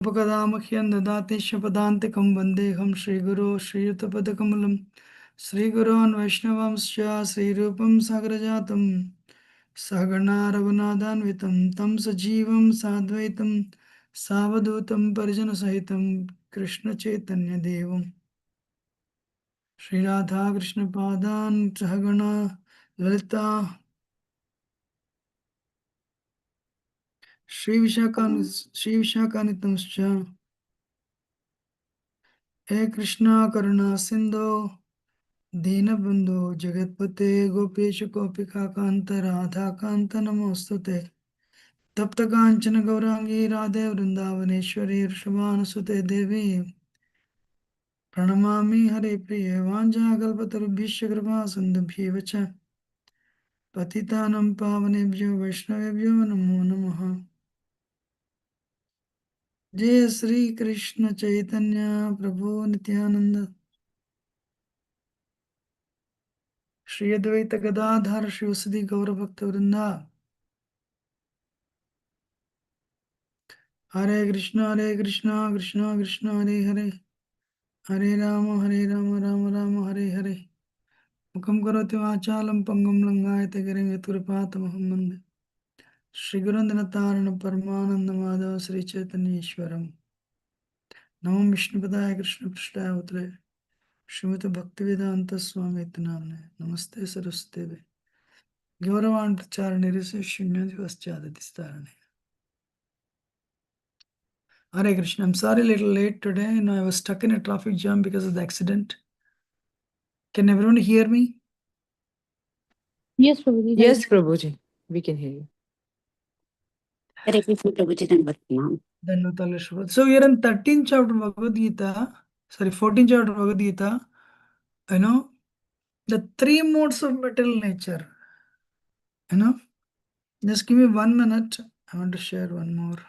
उपकदामह्यं ददाति शपदान्तिकं वन्देऽहं श्रीगुरो श्रीयुतपदकमलं श्रीगुरोन् वैष्णवांश्च श्रीरूपं सागरजातं सहगणा रघुनाथान्वितं तं सजीवं साद्वैतं सावधूतं परिजनसहितं कृष्णचैतन्यदेवं श्रीराधाकृष्णपादान् सहगणा ललिता श्रीविशाखान्वितंश्च हे कृष्णा करुणा सिन्धो दीनबन्धो जगत्पते गोपेश गोपिकान्त राधाकान्त नमोऽस्तुते तप्तकाञ्चन गौराङ्गी राधे वृन्दावनेश्वरी वृषभानुसुते देवी प्रणमामि हरिप्रिये वाञ्छाकल्पतरुभ्यश्च कृपा सिन्धुभ्येव च पतितानं पावनेभ्यो वैष्णवेभ्यो नमो नमः। जय श्री कृष्ण चैतन्य प्रभु नित्यानंद श्री अद्वैत गदाधर शिवसदि गौरभक्तवृंदा हरे कृष्णा कृष्णा कृष्णा हरे हरे हरे राम राम राम हरे हरे मुखं करोति वाचालं पंगुं लंघायते गिरिं यत्कृपातमहं वन्दे श्रीगुरुनन्दनतारण परमानंद माधव श्री चैतन्य ईश्वरम् नमो विष्णुपदाय कृष्ण पृष्ठाय उतरे श्रीमद् भक्तिवेदांत स्वामी नामने नमस्ते Saraswati गौरवान् प्रचारणे शून्यदिवश्चादिस्तारणे Hare Krishna. I'm sorry, a little late today. I was stuck in a traffic jam because of the accident. Can everyone hear me? Yes, Prabhuji. Yes, Prabhuji, we can hear you. Hare Krishna, Prabhuji. Dandavat. So we are in 13th chapter Bhagavad Gita. Sorry, 14th chapter Bhagavad Gita. You know, the three modes of material nature. You know, just give me 1 minute. I want to share one more.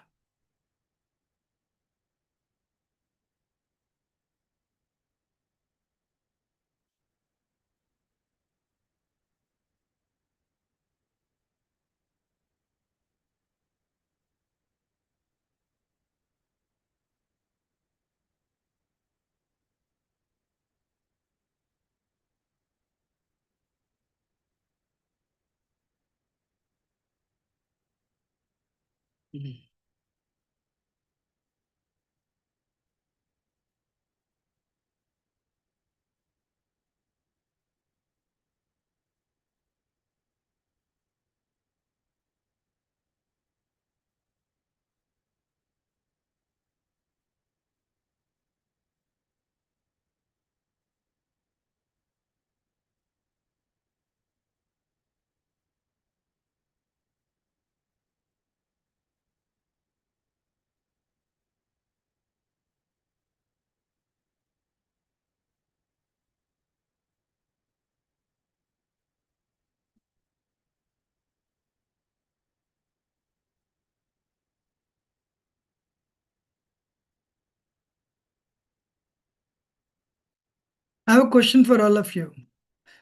I have a question for all of you.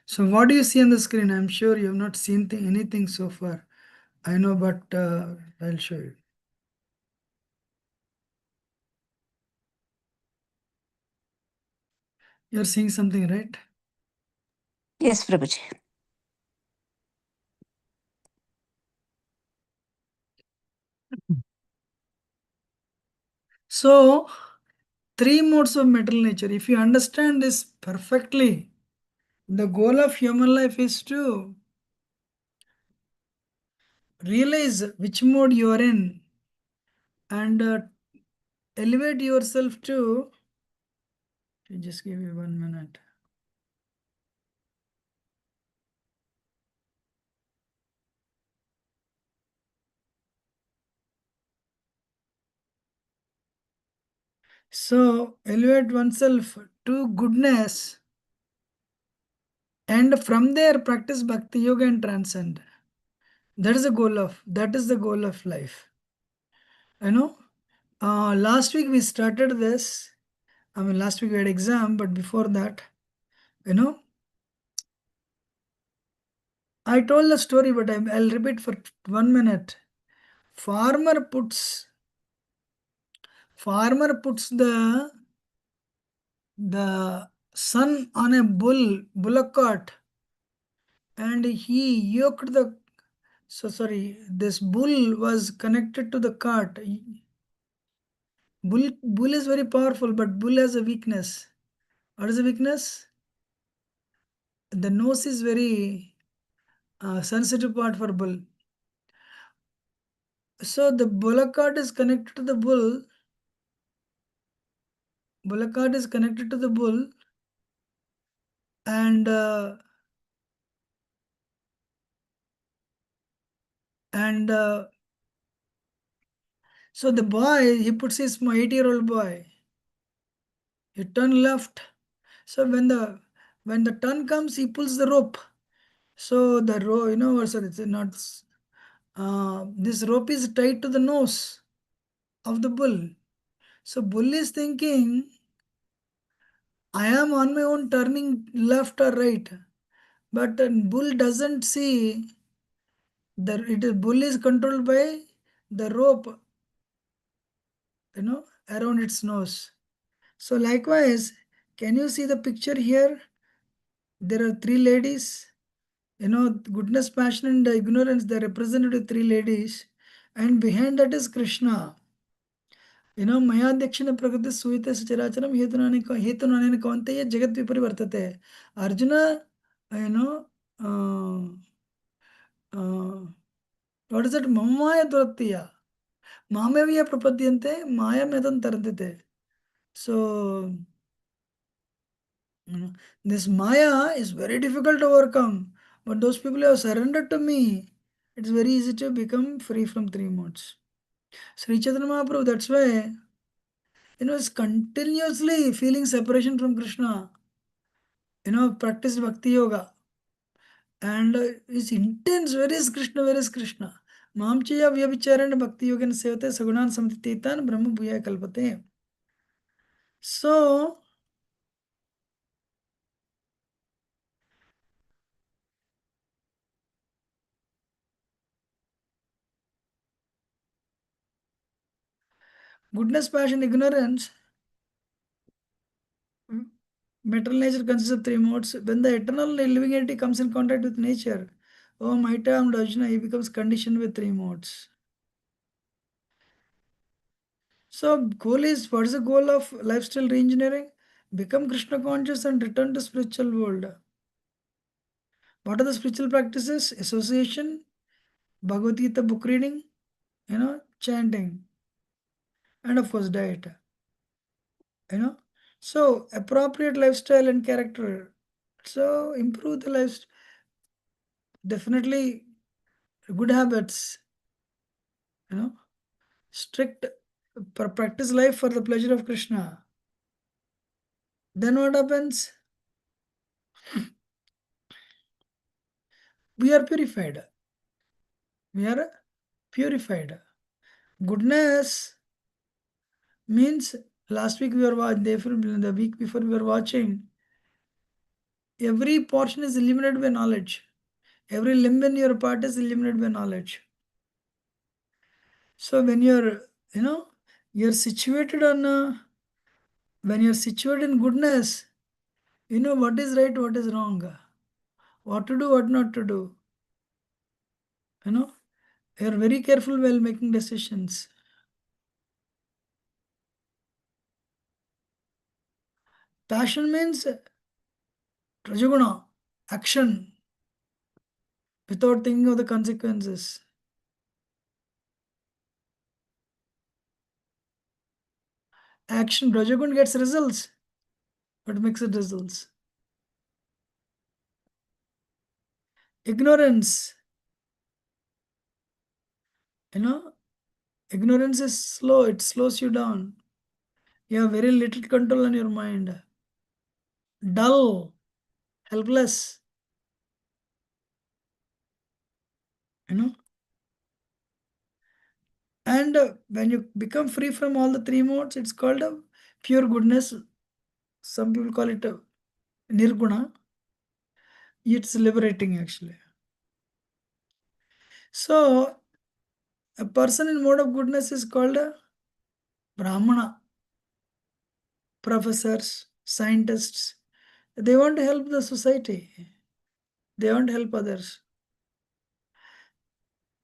So what do you see on the screen? I'm sure you have not seen anything so far. I know, but I'll show you. You're seeing something, right? Yes, Prabhuji. So, three modes of material nature. If you understand this perfectly, the goal of human life is to realize which mode you are in and elevate yourself to. Just give me 1 minute. So, elevate oneself to goodness and from there practice bhakti yoga and transcend. That is the goal of life. You know, last week we started this. I mean, last week we had exam, but before that, you know, I told the story, but I'll repeat for 1 minute. Farmer puts Farmer puts the son on a bullock cart, and he yoked the. So sorry, this bull was connected to the cart. Bull is very powerful, but bull has a weakness. What is the weakness? The nose is very sensitive part for bull. So the bullock cart is connected to the bull. Bullock cart is connected to the bull, and and so the boy, he puts his 8-year-old boy. He turn left. So when the turn comes, he pulls the rope. So the rope, sorry, it's not. This rope is tied to the nose of the bull. So bull is thinking, I am on my own turning left or right. But bull doesn't see that bull is controlled by the rope, around its nose. So likewise, can you see the picture here? There are three ladies. Goodness, passion, and ignorance, they are represented with three ladies. And behind that is Krishna. मयाध्यक्षेण प्रकृति सूयते सचराचरम हेतुनानेन कौन्तेय जगत विपरिवर्तते. Arjuna, you know, what is it? Mamaya durattiya. Mameviya prapadyante mayamedam tarantite. So, this Maya is very difficult to overcome. But those people who have surrendered to me, it's very easy to become free from three modes. Sri Chaitanya Mahaprabhu, that's why, is continuously feeling separation from Krishna. Practiced Bhakti Yoga. And is intense, where is Krishna, where is Krishna? Mamchaya Vyabhicharan Bhakti Yoga Sevate Sagunan Samtititan Brahma Bhuya Kalpate. So, goodness, passion, ignorance, material nature consists of three modes. When the eternal living entity comes in contact with nature, oh Maita and Arjuna, he becomes conditioned with three modes. So, goal is, what is the goal of lifestyle reengineering? Become Krishna conscious and return to spiritual world. What are the spiritual practices? Association, Bhagavad Gita book reading, chanting, and of course diet. So appropriate lifestyle and character. So improve the life. Definitely good habits. Strict practice life for the pleasure of Krishna. Then what happens? We are purified. We are purified. Goodness means, last week we were watching, the week before we were watching, every portion is illuminated by knowledge. Every limb in your part is illuminated by knowledge. So when you're situated when you're situated in goodness, you know what is right, what is wrong, what to do, what not to do. You're very careful while making decisions. Passion means Rajaguna, action, without thinking of the consequences. Action, Rajaguna gets results, but mixed results. Ignorance, ignorance is slow, it slows you down. You have very little control on your mind. Dull, helpless, and when you become free from all the three modes, it's called a pure goodness. Some people call it a nirguna. It's liberating actually. So a person in mode of goodness is called a Brahmana, professors, scientists, they want to help the society. They want to help others.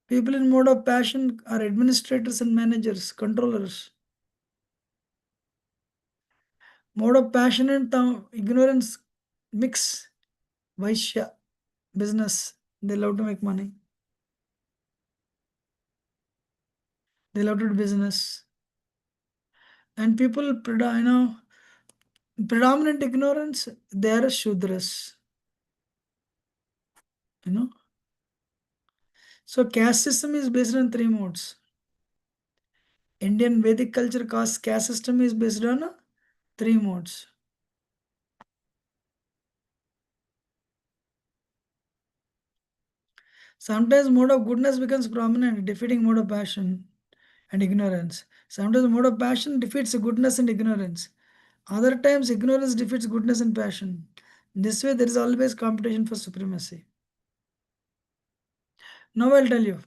People in mode of passion are administrators and managers, controllers. Mode of passion and ignorance mix. Vaishya, business. They love to make money. They love to do business. And people, predominant ignorance, they are Shudras. You know. So caste system is based on three modes. Indian Vedic culture caste system is based on three modes. Sometimes mode of goodness becomes prominent, defeating mode of passion and ignorance. Sometimes mode of passion defeats goodness and ignorance. Other times ignorance defeats goodness and passion. This way there is always competition for supremacy. Now I'll tell you.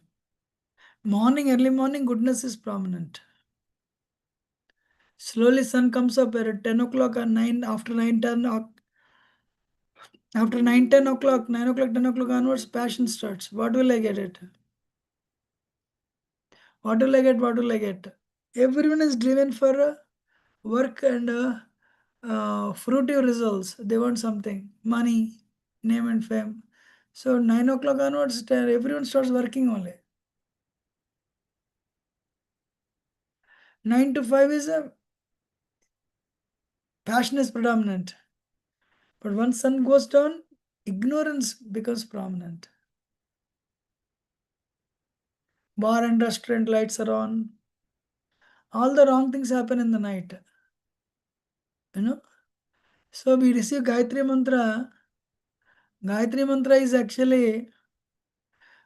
Early morning, goodness is prominent. Slowly sun comes up at 10 o'clock or 9, after 9, 10, after 9, 10 o'clock, 9 o'clock, 10 o'clock onwards, passion starts. What will I get it? What will I get? What will I get? Everyone is driven for work and fruitive results. They want something, money, name and fame. So 9 o'clock onwards, everyone starts working only. 9 to 5 is a passion is predominant. But once sun goes down, ignorance becomes prominent. Bar and restaurant lights are on. All the wrong things happen in the night. You know? So we receive Gayatri Mantra. Gayatri Mantra is actually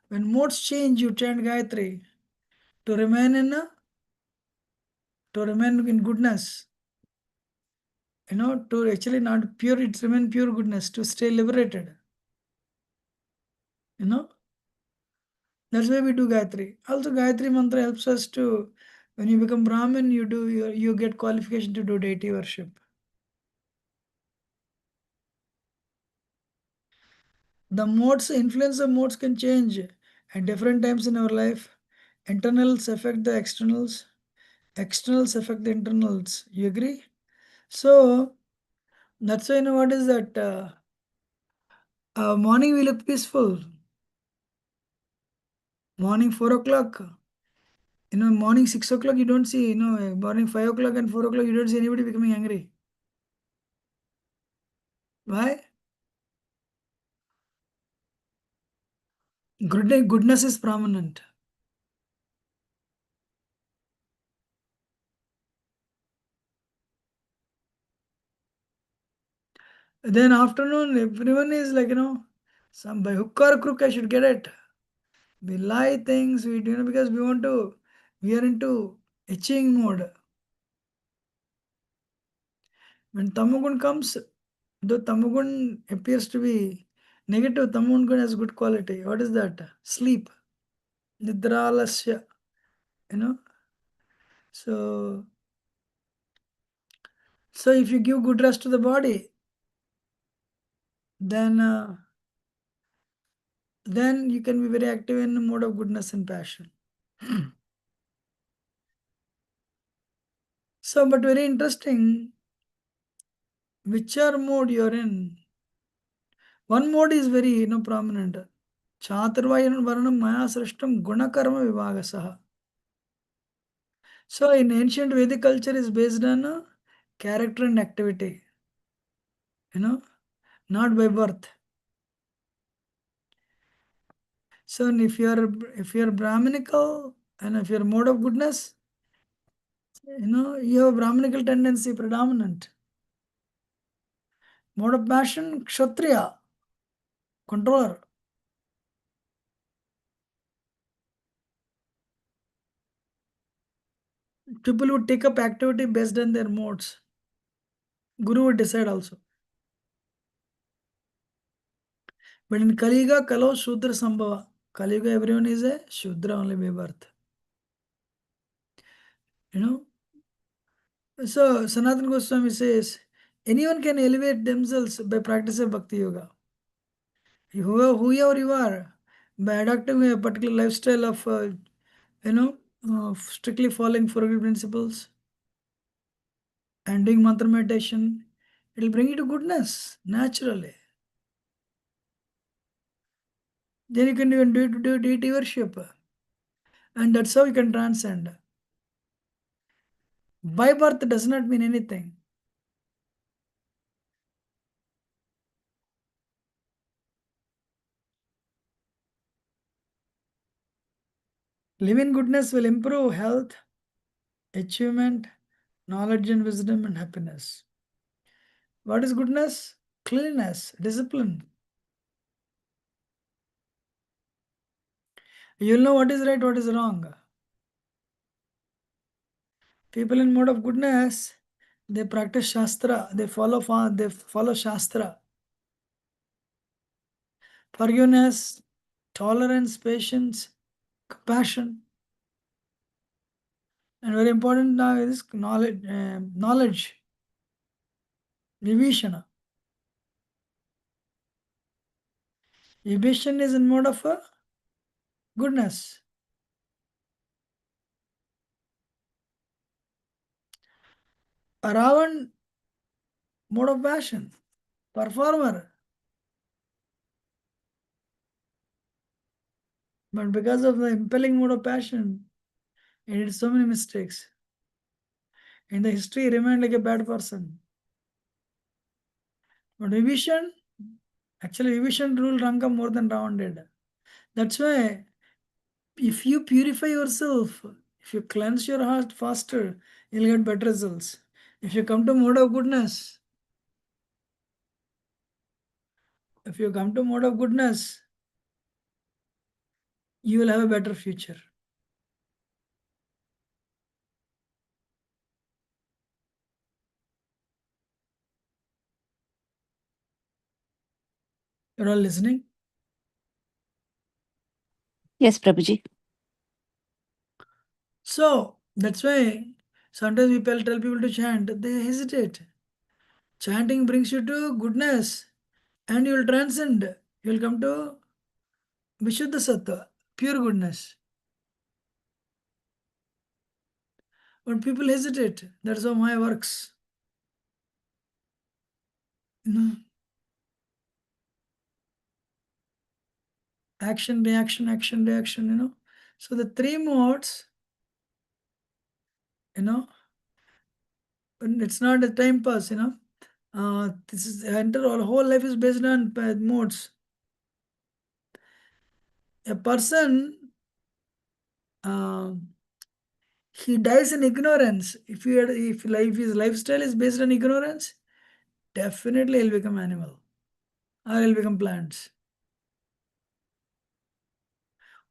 when modes change, you chant Gayatri to remain in goodness. To actually not pure, it's remain pure goodness, to stay liberated. That's why we do Gayatri. Also, Gayatri Mantra helps us to, when you become Brahmin, you get qualification to do deity worship. The modes, influence of modes can change at different times in our life. Internals affect the externals. Externals affect the internals. You agree? So that's why what is that? Morning we look peaceful. Morning 4 o'clock. Morning 6 o'clock you don't see. Morning 5 o'clock and 4 o'clock you don't see anybody becoming angry. Why? Goodness is prominent. Then afternoon, everyone is like, some by hook or crook, I should get it. We lie things, because we are into itching mode. When Tamagun comes, though Tamagun appears to be negative, Tamagun has good quality. What is that? Sleep. Nidralasya. You know. So if you give good rest to the body, then you can be very active in the mode of goodness and passion. So, but very interesting, whichever mode you're in. One mode is very prominent. Chaturvayan Varnam Maya Srishtam Gunakarma Vivagasaha. So in ancient Vedic culture is based on character and activity. Not by birth. So if you're Brahminical and if you're mode of goodness, you have Brahminical tendency predominant. Mode of passion, Kshatriya, controller. People would take up activity based on their modes. Guru would decide also. But in Kaliga, Kalo Shudra Sambhava. Kaliga, everyone is a Shudra only by birth. So Sanatana Goswami says, anyone can elevate themselves by practicing Bhakti Yoga. Whoever you are, by adopting a particular lifestyle of, strictly following four agreed principles and doing mantra meditation, it will bring you to goodness naturally. Then you can even do deity worship, and that's how you can transcend. By birth does not mean anything. Living goodness will improve health, achievement, knowledge and wisdom, and happiness. What is goodness? Cleanliness, discipline. You'll know what is right, what is wrong. People in mode of goodness, they practice Shastra, they follow Shastra. Forgiveness, tolerance, patience, compassion. And very important now is knowledge, vibhishana. Vibhishana is in mode of goodness. Ravan, mode of passion, performer. But because of the impelling mode of passion, he did so many mistakes. In the history, he remained like a bad person. But Vibhishan, actually Vibhishan ruled Ranka more than Ravan did. That's why if you purify yourself, if you cleanse your heart faster, you'll get better results. If you come to mode of goodness, you will have a better future. You're all listening? Yes, Prabhuji. So that's why sometimes people tell people to chant, they hesitate. Chanting brings you to goodness and you will transcend. You will come to Vishuddha Sattva, pure goodness. But people hesitate. That's how Maya works. You know, action, reaction, action, reaction, So the three modes, it's not a time pass, This is our whole life is based on modes. A person, uh, he dies in ignorance. If his lifestyle is based on ignorance, definitely he'll become animal or he'll become plants.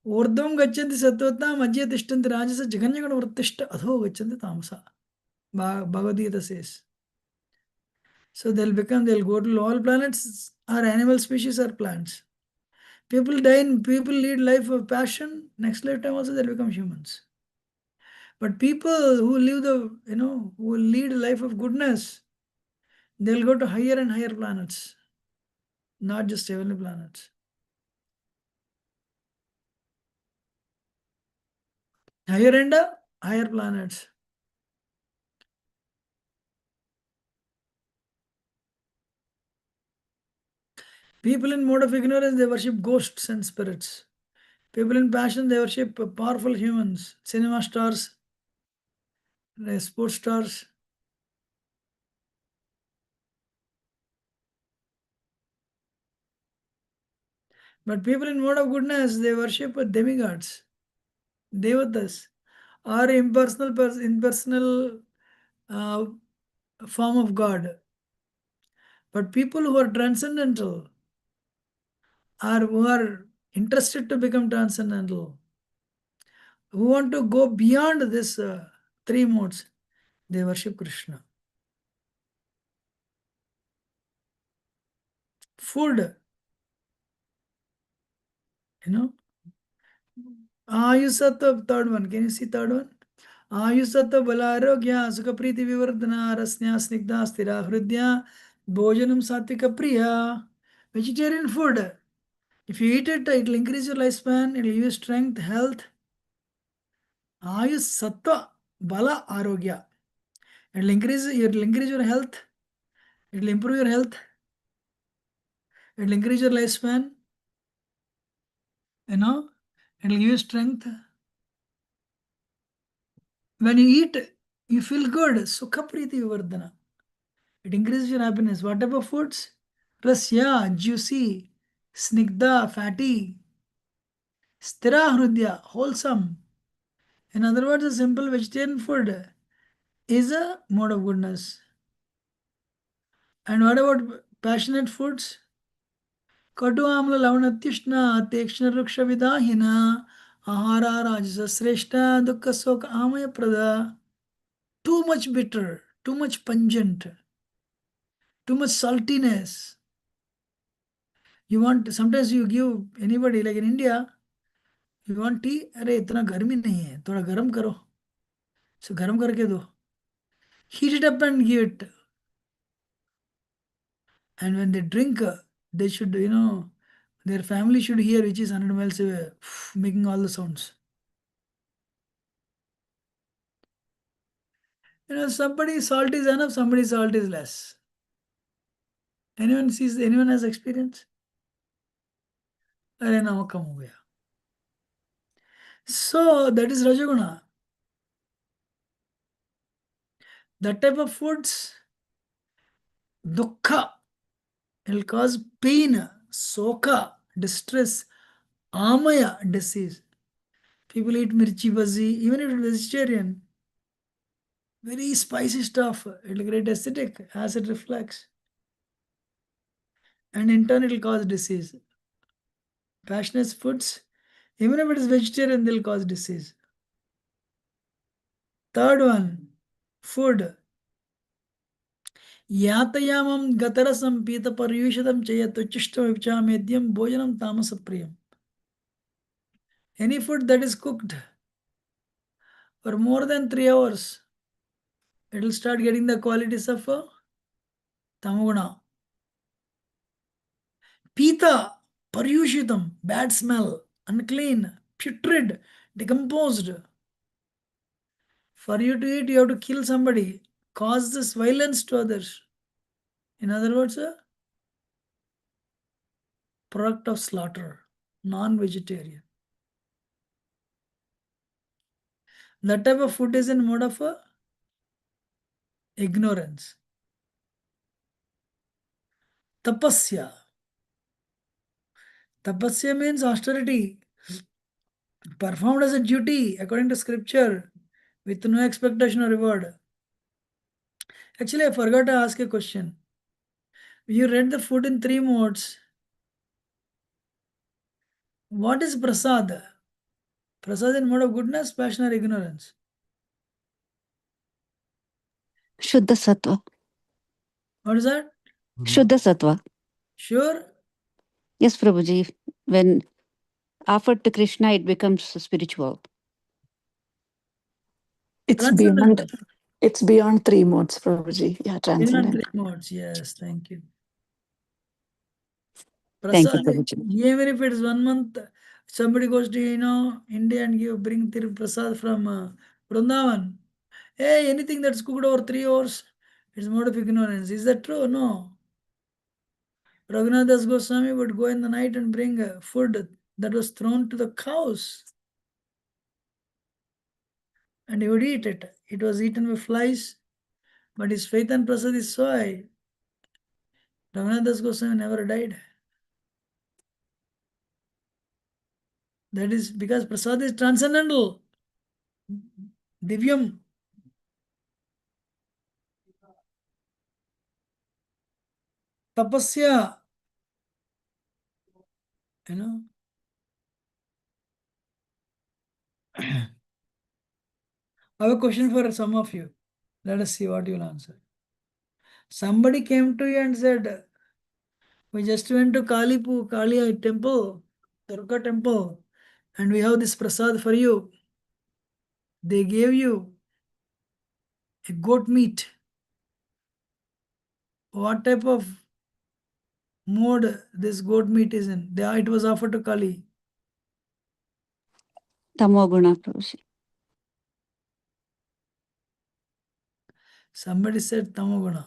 ऊर्ध्वं गच्छन्ति सत्त्वता मध्ये तिष्ठन्ति राजस जघन्यगुणवृत्तिष्ठ अधो गच्छन्ति तामसा. Bhagavad says. So they'll go to all planets or animal species or plants. People lead life of passion. Next lifetime also they'll become humans. But people who live who lead a life of goodness, they'll go to higher and higher planets, not just heavenly planets. Higher and higher planets. People in mode of ignorance, they worship ghosts and spirits. People in passion, they worship powerful humans, cinema stars, sports stars. But people in mode of goodness, they worship demigods, devatas, or impersonal uh, form of God. But people who are transcendental, or who are interested to become transcendental, who want to go beyond this three modes, they worship Krishna. Food, you saw the third one. Can you see third one? आयुसत्व बलारोग्य सुखप्रीति विवर्धना रस्या स्निग्धा स्थिरा हृदया भोजनम सात्विक प्रिया. Vegetarian food, if you eat it, it will increase your lifespan, it will give you strength, health. Ayus sattva bala arogya, it will increase your health, it will improve your health, it will increase your lifespan, it will give you strength. When you eat, you feel good. Sukha priti vivardhana, it increases your happiness. What type of foods? Rasya, juicy, snigdha, fatty, stira hrudya, wholesome. In other words, a simple vegetarian food is a mode of goodness. And what about passionate foods? Katu amla lavanatyushna tekshna ruksha vidahina ahara rajasa sreshta dukkha soka amaya prada. Too much bitter, too much pungent, too much saltiness. You want, sometimes you give anybody, like in India, you want tea, अरे इतना गर्मी नहीं है, थोड़ा गर्म करो, so गर्म करके दो, heat it up and give it. And when they drink, they should, their family should hear, which is 100 miles away, making all the sounds. Somebody salt is enough, somebody salt is less. Anyone has experience? अरे नमक कम हो गया. So that is Rajaguna. That type of foods, dukkha, it will cause pain, soka, distress, amaya, disease. People eat mirchi bazi, even if it is vegetarian. Very spicy stuff. It will create acidic, acid reflux. And in turn, it will cause disease. Passionate foods, even if it is vegetarian, they'll cause disease. Third one, food. Yatayamam gatarasam pita paryushadam chayatuchishtam vichamedyam bhojanam tamasapriyam. Any food that is cooked for more than 3 hours, it will start getting the qualities of tamoguna. Pita, paryushitam, bad smell, unclean, putrid, decomposed. For you to eat, you have to kill somebody, cause this violence to others. In other words, a product of slaughter, non-vegetarian. That type of food is in mode of ignorance. Tapasya. Tapasya means austerity, performed as a duty according to scripture, with no expectation or reward. Actually, I forgot to ask a question. You read the food in 3 modes. What is prasad? Prasad in mode of goodness, passion, or ignorance? Shuddha Sattva. What is that? Shuddha Sattva. Sure? Yes, Prabhuji. When offered to Krishna, it becomes spiritual. It's Transcendental. beyond 3 modes, Prabhuji. Yeah, Beyond 3 transcendental. modes. Yes, thank you. Thank you, Prasad, Prabhuji. even if it is 1 month, somebody goes to India and bring prasad from Vrindavan. Hey, anything that's cooked over 3 hours, it's mode of ignorance. Is that true? No. Raghunath Das Goswami would go in the night and bring food that was thrown to the cows. And he would eat it. It was eaten with flies, but his faith and prasad is so high. Raghunath Das Goswami never died. That is because prasad is transcendental. Divyam. Tapasya. I have a question for some of you. Let us see what you'll answer. Somebody came to you and said, we just went to Kali temple, Durga temple, and we have this prasad for you. They gave you, a goat meat. What type of mode this goat meat is in? It was offered to Kali. Tamoguna, Prabhuji. Somebody said Tamoguna.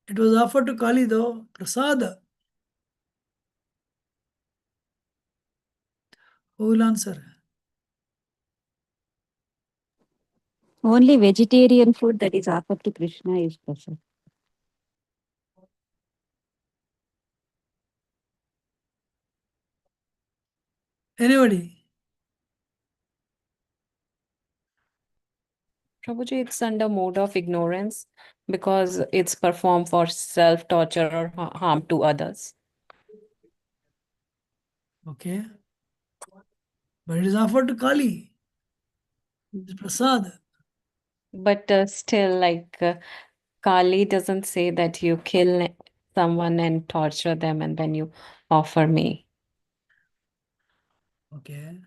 It was offered to Kali though, Prasad. Who will answer? Only vegetarian food that is offered to Krishna is prasad. Anybody? Prabhuji, it's under mode of ignorance because it's performed for self-torture or harm to others. Okay. But it is offered to Kali. It's Prasad. But still, Kali doesn't say that you kill someone and torture them and then you offer me. Okay.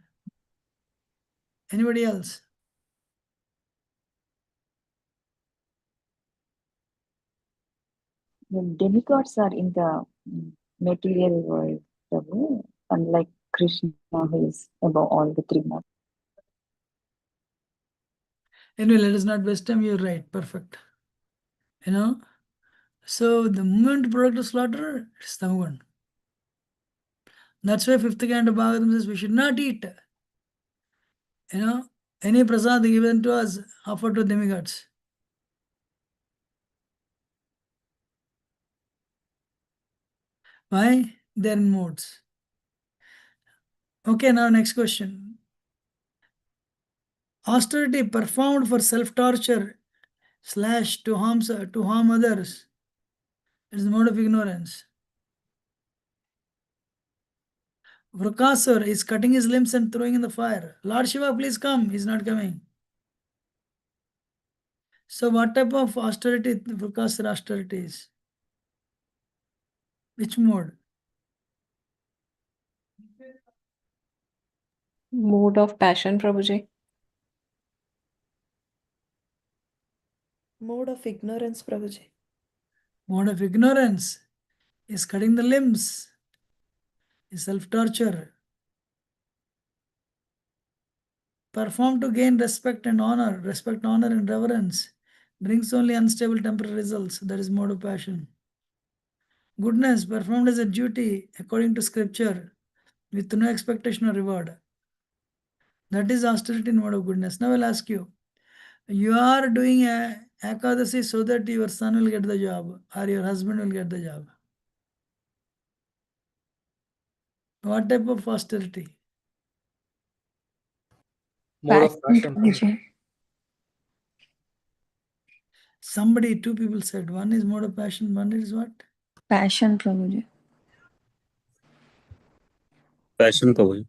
Anybody else? The demigods are in the material world, Prabhu, unlike Krishna, who is above all the three modes. Anyway, let us not waste time. You're right. Perfect. So the moment product of slaughter, it's Tamogun. That's why fifth canto Bhagavatam says we should not eat. Any prasad given to us offered to demigods. Why? They're in modes. Okay, now next question. Austerity performed for self-torture / to harm others is the mode of ignorance. Vrukasur is cutting his limbs and throwing in the fire. Lord Shiva, please come. He's not coming. So what type of austerity Vrukasur austerity is? Which mode? Mode of passion, Prabhuji. Mode of ignorance, Prabhuji. Mode of ignorance is cutting the limbs, is self-torture. Performed to gain respect, honor, and reverence. Brings only unstable temporary results. That is mode of passion. Goodness performed as a duty according to scripture with no expectation or reward. That is austerity in mode of goodness. Now I'll ask you. You are doing a Ekadasi so that your son will get the job or your husband will get the job. What type of austerity? Mode of passion. Prabhuji. Somebody, two people said. One is mode of passion, one is what? Passion, Prabhuji. Passion, Prabhuji.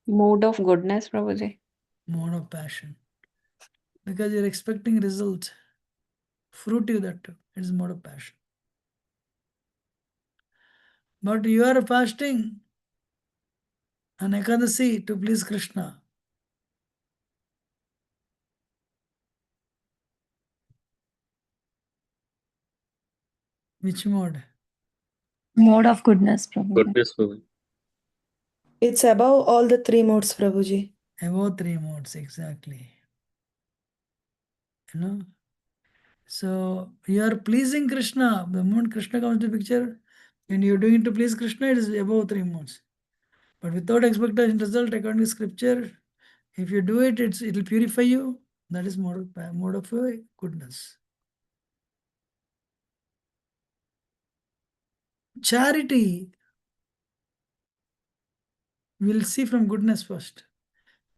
Mode of goodness, Prabhuji. Mode of passion. Because you're expecting results. Fruitive that too. It is mode of passion. But you are fasting on Ekadasi to please Krishna. Which mode? Mode of goodness, Prabhuji. Goodness, Prabhuji. It's above all the three modes, Prabhuji. Above three modes, exactly. So you are pleasing Krishna. The moment Krishna comes to the picture, and you're doing it to please Krishna, it is above three modes. But without expectation result, according to scripture, if you do it, it will purify you. That is mode of goodness. Charity, we'll see from goodness first.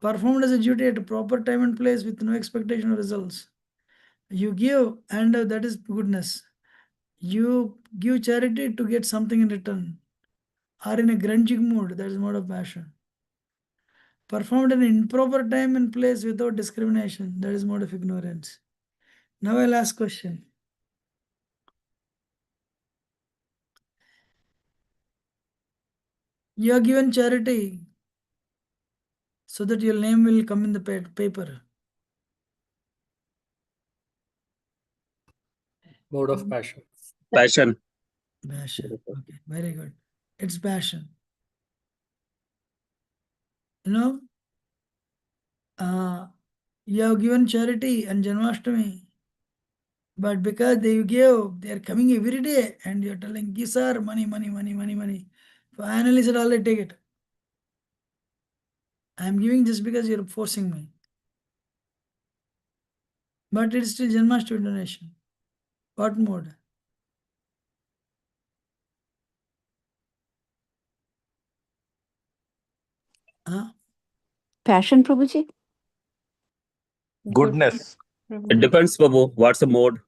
Performed as a duty at a proper time and place with no expectation of results. You give, and that is goodness. You give charity to get something in return. Or in a grunging mood, that is mode of passion. Performed in improper time and place without discrimination, that is mode of ignorance. Now I'll ask question. You are given charity so that your name will come in the paper. Mode of passion. Passion. Passion. Okay, very good. It's passion. You know, you have given charity and Janmashtami, but because they give, they are coming every day and you're telling, give sir, money, money, money, money, money. Finally said, all right, take it. I'm giving just because you're forcing me. But it's still Janmashtami donation. What mode? Huh? Passion, Prabhuji? Goodness. It Prabhuji. depends, Babu. What's the mode?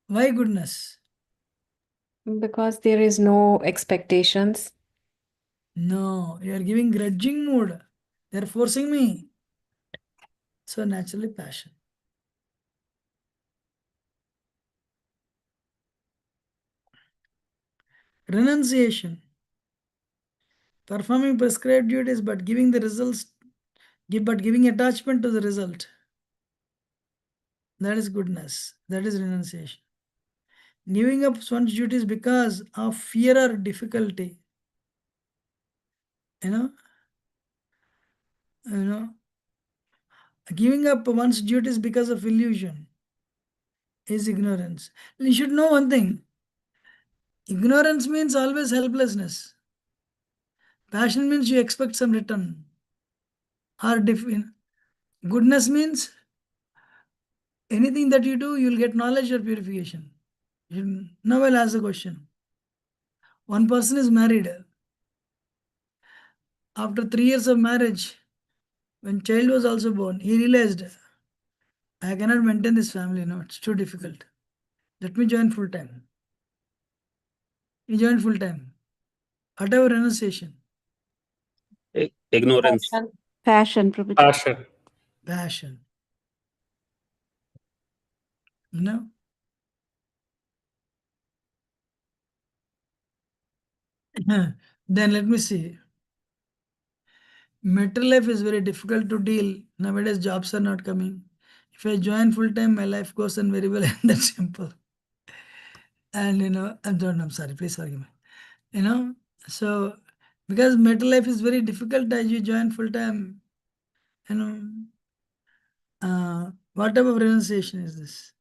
Why goodness? Because there is no expectations. No, you are giving grudging mode. They're forcing me. So naturally passion. Renunciation. Performing prescribed duties but giving the results, but giving attachment to the result. That is goodness. That is renunciation. Giving up one's duties because of fear or difficulty. You know, you know, giving up one's duties because of illusion is ignorance. You should know one thing. Ignorance means always helplessness. Passion means you expect some return. Or goodness means anything that you do, you'll get knowledge or purification. Now I'll ask the question. One person is married. After 3 years of marriage, when child was also born, he realized, I cannot maintain this family now. It's too difficult. Let me join full time. He joined full time. Whatever renunciation, Ignorance. Passion. Passion, Prabhuji. Passion. passion. You know? Then let me see. Mental life is very difficult to deal. Nowadays, jobs are not coming. If I join full time, my life goes on very well, and that's simple. And I'm sorry, please forgive me. So because mental life is very difficult as you join full time, you know, what type of renunciation is this?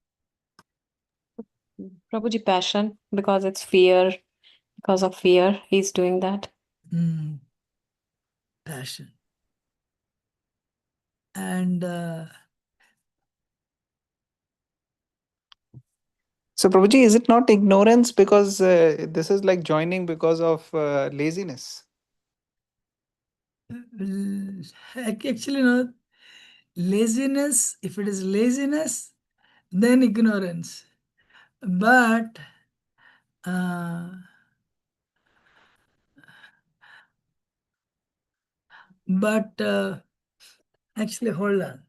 Prabhuji, passion, because it's fear. Because of fear, he's doing that. Passion. And So, Prabhuji, is it not ignorance because this is like joining because of laziness? actually, no. Laziness, if it is laziness, then ignorance. But uh, but actually, hold on.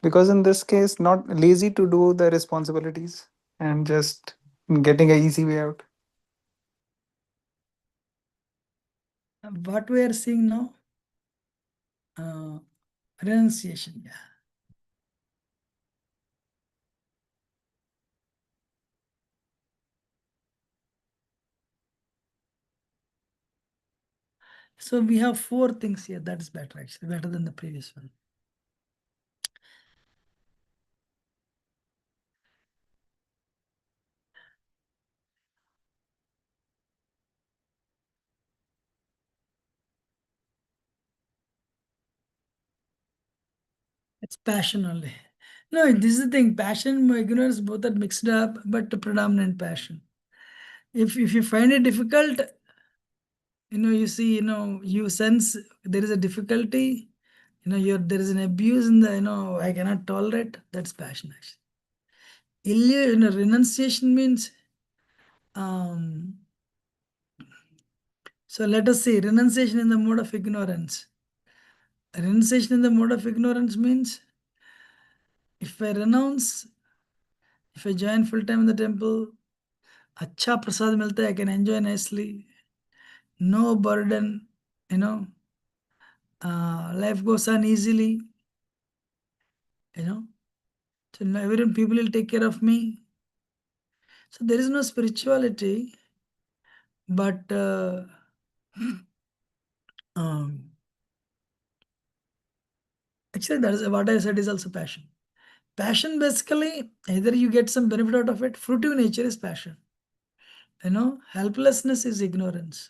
Because in this case, not lazy to do the responsibilities and just getting an easy way out. What we are seeing now, renunciation. Yeah. So we have 4 things here. That is better, actually, better than the previous one. It's passion only. No, this is the thing. Passion and ignorance both are mixed up, but the predominant passion. If you find it difficult, you see, you sense there is a difficulty, there is an abuse in the, I cannot tolerate. That's passion, actually. Renunciation means, so let us see, renunciation in the mode of ignorance. Renunciation in the mode of ignorance means, if I renounce, if I join full time in the temple, acha prasad milta, I can enjoy nicely, no burden, Life goes on easily. So now people will take care of me. So there is no spirituality, but actually that is what I said is also passion. Passion basically, either you get some benefit out of it. Fruitive nature is passion. Helplessness is ignorance.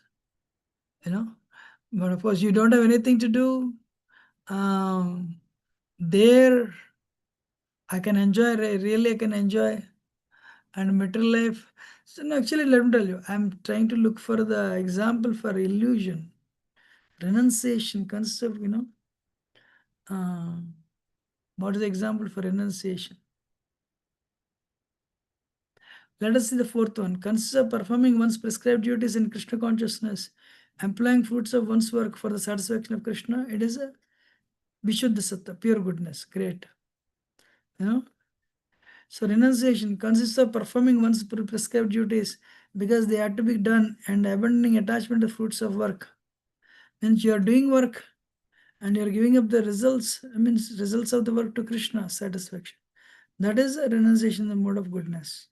But of course you don't have anything to do. There I can enjoy, really I can enjoy. And material life. So no, actually, let me tell you, I'm trying to look for the example for illusion, renunciation concept, what is the example for renunciation? Let us see the fourth one. Consists of performing one's prescribed duties in Krishna consciousness, employing fruits of one's work for the satisfaction of Krishna. It is a Vishuddha Sattva, pure goodness. Great. So renunciation consists of performing one's prescribed duties because they have to be done and abandoning attachment to fruits of work. Means you are doing work and you are giving up the results, results of the work to Krishna, satisfaction. That is a renunciation in the mode of goodness.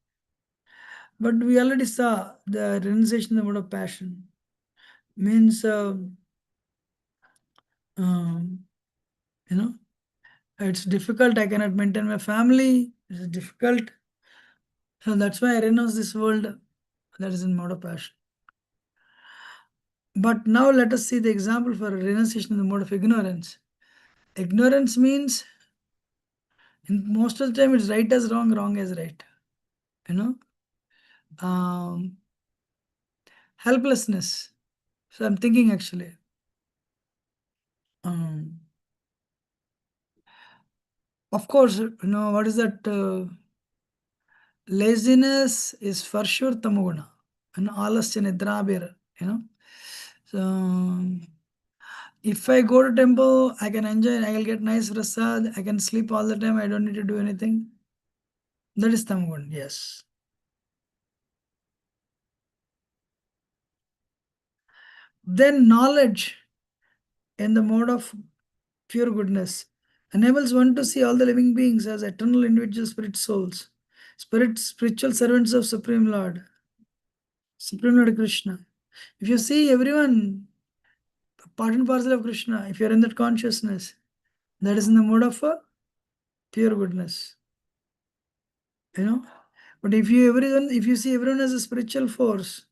But we already saw the renunciation in the mode of passion. Means, it's difficult. I cannot maintain my family. It's difficult. So that's why I renounce this world. That is in mode of passion. But now let us see the example for renunciation in the mode of ignorance. Ignorance means, in most of the time, it's right as wrong, wrong as right. Helplessness. So I'm thinking actually. Of course, what is that? Laziness is for sure tamoguna. Alasya nidrabir. So if I go to temple, I can enjoy, I will get nice prasad, I can sleep all the time, I don't need to do anything. That is tamoguna, yes. Then knowledge in the mode of pure goodness enables one to see all the living beings as eternal individual spirit souls, spiritual servants of Supreme Lord Krishna. If you see everyone part and parcel of Krishna, if you are in that consciousness, that is in the mode of pure goodness. But if you see everyone as a spiritual force,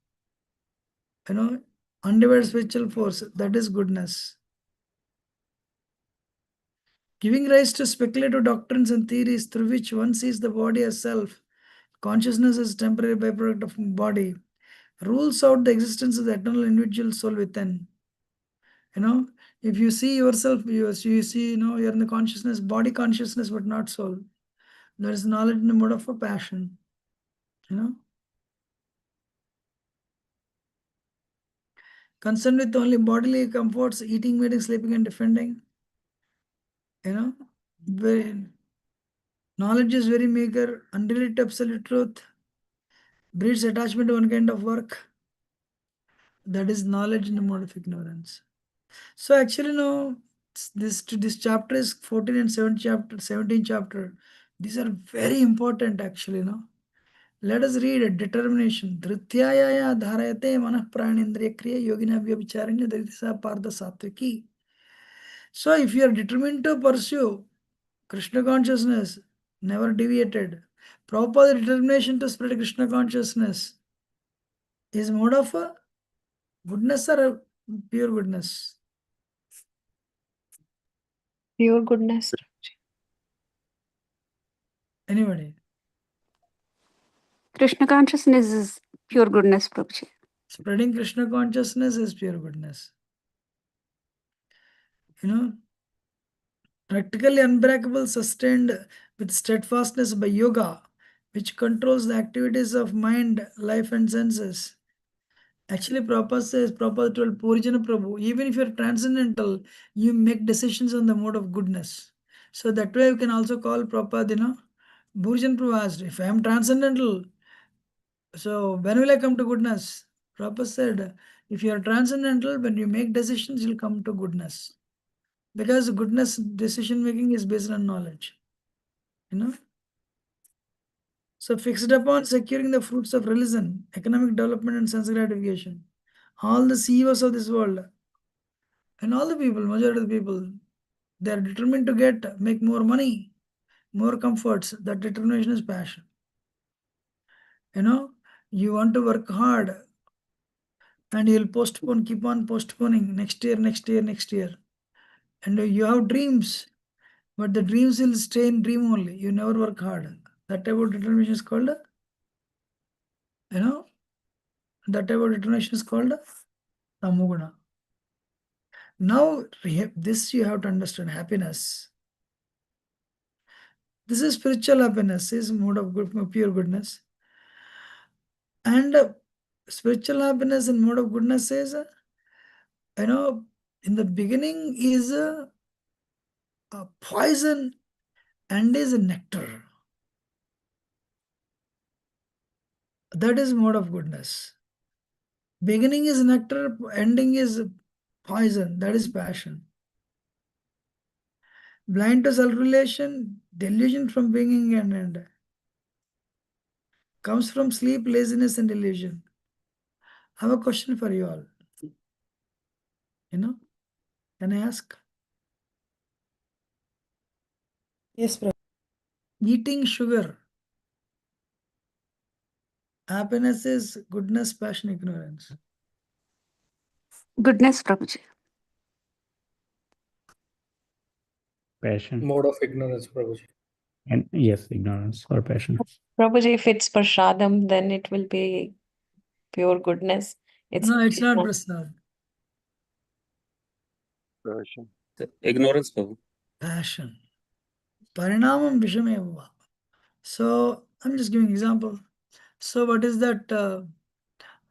undivided spiritual force, that is goodness. Giving rise to speculative doctrines and theories through which one sees the body as self, consciousness as temporary byproduct of body, rules out the existence of the eternal individual soul within. If you see yourself, you see, you're in the consciousness, body consciousness, but not soul. There is knowledge in the mode of a passion. Concerned with only bodily comforts, eating, meeting, sleeping, and defending. Knowledge is very meager, unrelated to absolute truth, breeds attachment to one kind of work. That is knowledge in the mode of ignorance. So actually, this chapter is 14 and 17 chapter. These are very important actually, Let us read a determination. Dhrityaya dharayate manah pranindriya kriya yogina vyabhicharanya dritisa partha sattviki. So if you are determined to pursue Krishna consciousness, never deviated, proper determination to spread Krishna consciousness is mode of goodness or pure goodness? Pure goodness. Anybody? Krishna consciousness is pure goodness, Prabhuji. Spreading Krishna consciousness is pure goodness. Practically unbreakable, sustained with steadfastness by yoga, which controls the activities of mind, life, and senses. Actually, Prabhupada says, Prabhupada told Purijana Prabhu, even if you're transcendental, you make decisions on the mode of goodness. So that way you can also call Prabhupada, Purijana Prabhu asked, if I am transcendental, so when will I come to goodness? Prabhupada said, if you are transcendental, when you make decisions, you'll come to goodness. Because goodness decision making is based on knowledge. So fixed upon securing the fruits of religion, economic development and sense gratification. All the CEOs of this world and all the people, majority of the people, they are determined to make more money, more comforts. That determination is passion. You want to work hard and you'll postpone, keep on postponing next year, next year, next year. And you have dreams, but the dreams will stay in dream only. You never work hard. That type of determination is called, that type of determination is called tamoguna. Now, this you have to understand, happiness. This is spiritual happiness, is mode of pure goodness. And spiritual happiness and mode of goodness is, in the beginning is a poison and is a nectar. That is mode of goodness. Beginning is nectar, ending is poison. That is passion. Blind to self-relation, delusion from beginning and end. Comes from sleep, laziness, and illusion. I have a question for you all. Can I ask? Yes, Prabhu. Eating sugar. Happiness is goodness, passion, ignorance. Goodness, Prabhuji. Passion. Mode of ignorance, Prabhuji. And yes, ignorance or passion. Prabhuji, if it's prasadam, then it will be pure goodness. No, it's not Krishna. prasad. Passion. Ignorance, Prabhu. Passion. Parinamam vishameva. So I'm just giving example. So what is that?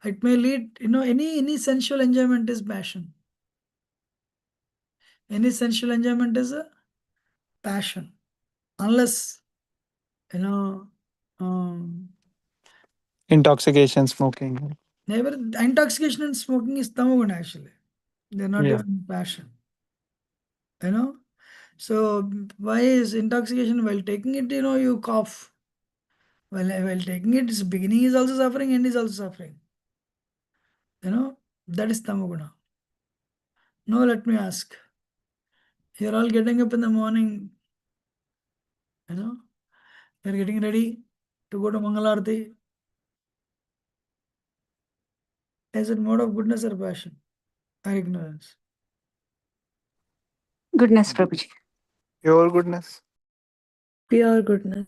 It may lead, any sensual enjoyment is passion. Any sensual enjoyment is a passion. Unless, Intoxication, smoking. never intoxication and smoking is tamoguna actually. They're not Yeah. even passion. So why is intoxication? While taking it, you cough. While taking it, its beginning is also suffering, end is also suffering. That is tamoguna. Now let me ask. You're all getting up in the morning, you're getting ready to go to Mangalarti. Is it mode of goodness or passion or ignorance? Goodness, Prabhuji. Pure goodness. Pure goodness.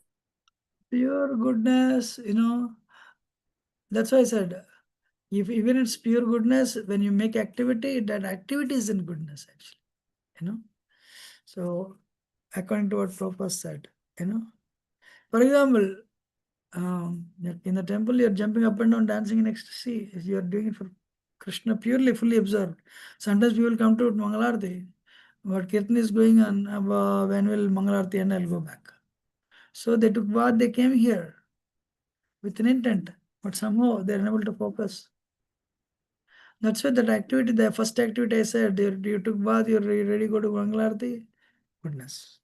Pure goodness, that's why I said, if even it's pure goodness, when you make activity, that activity is in goodness actually. So according to what Prabhupada said, for example, in the temple, you're jumping up and down, dancing in ecstasy. You're doing it for Krishna, purely, fully absorbed. Sometimes people come to Mangalarti, but Kirtan is going on. When will Mangalarti end? I'll go back. So they took bath, they came here with an intent, but somehow they're unable to focus. That's why that activity, the first activity I said, you took bath, you're ready to go to Mangalarti, goodness.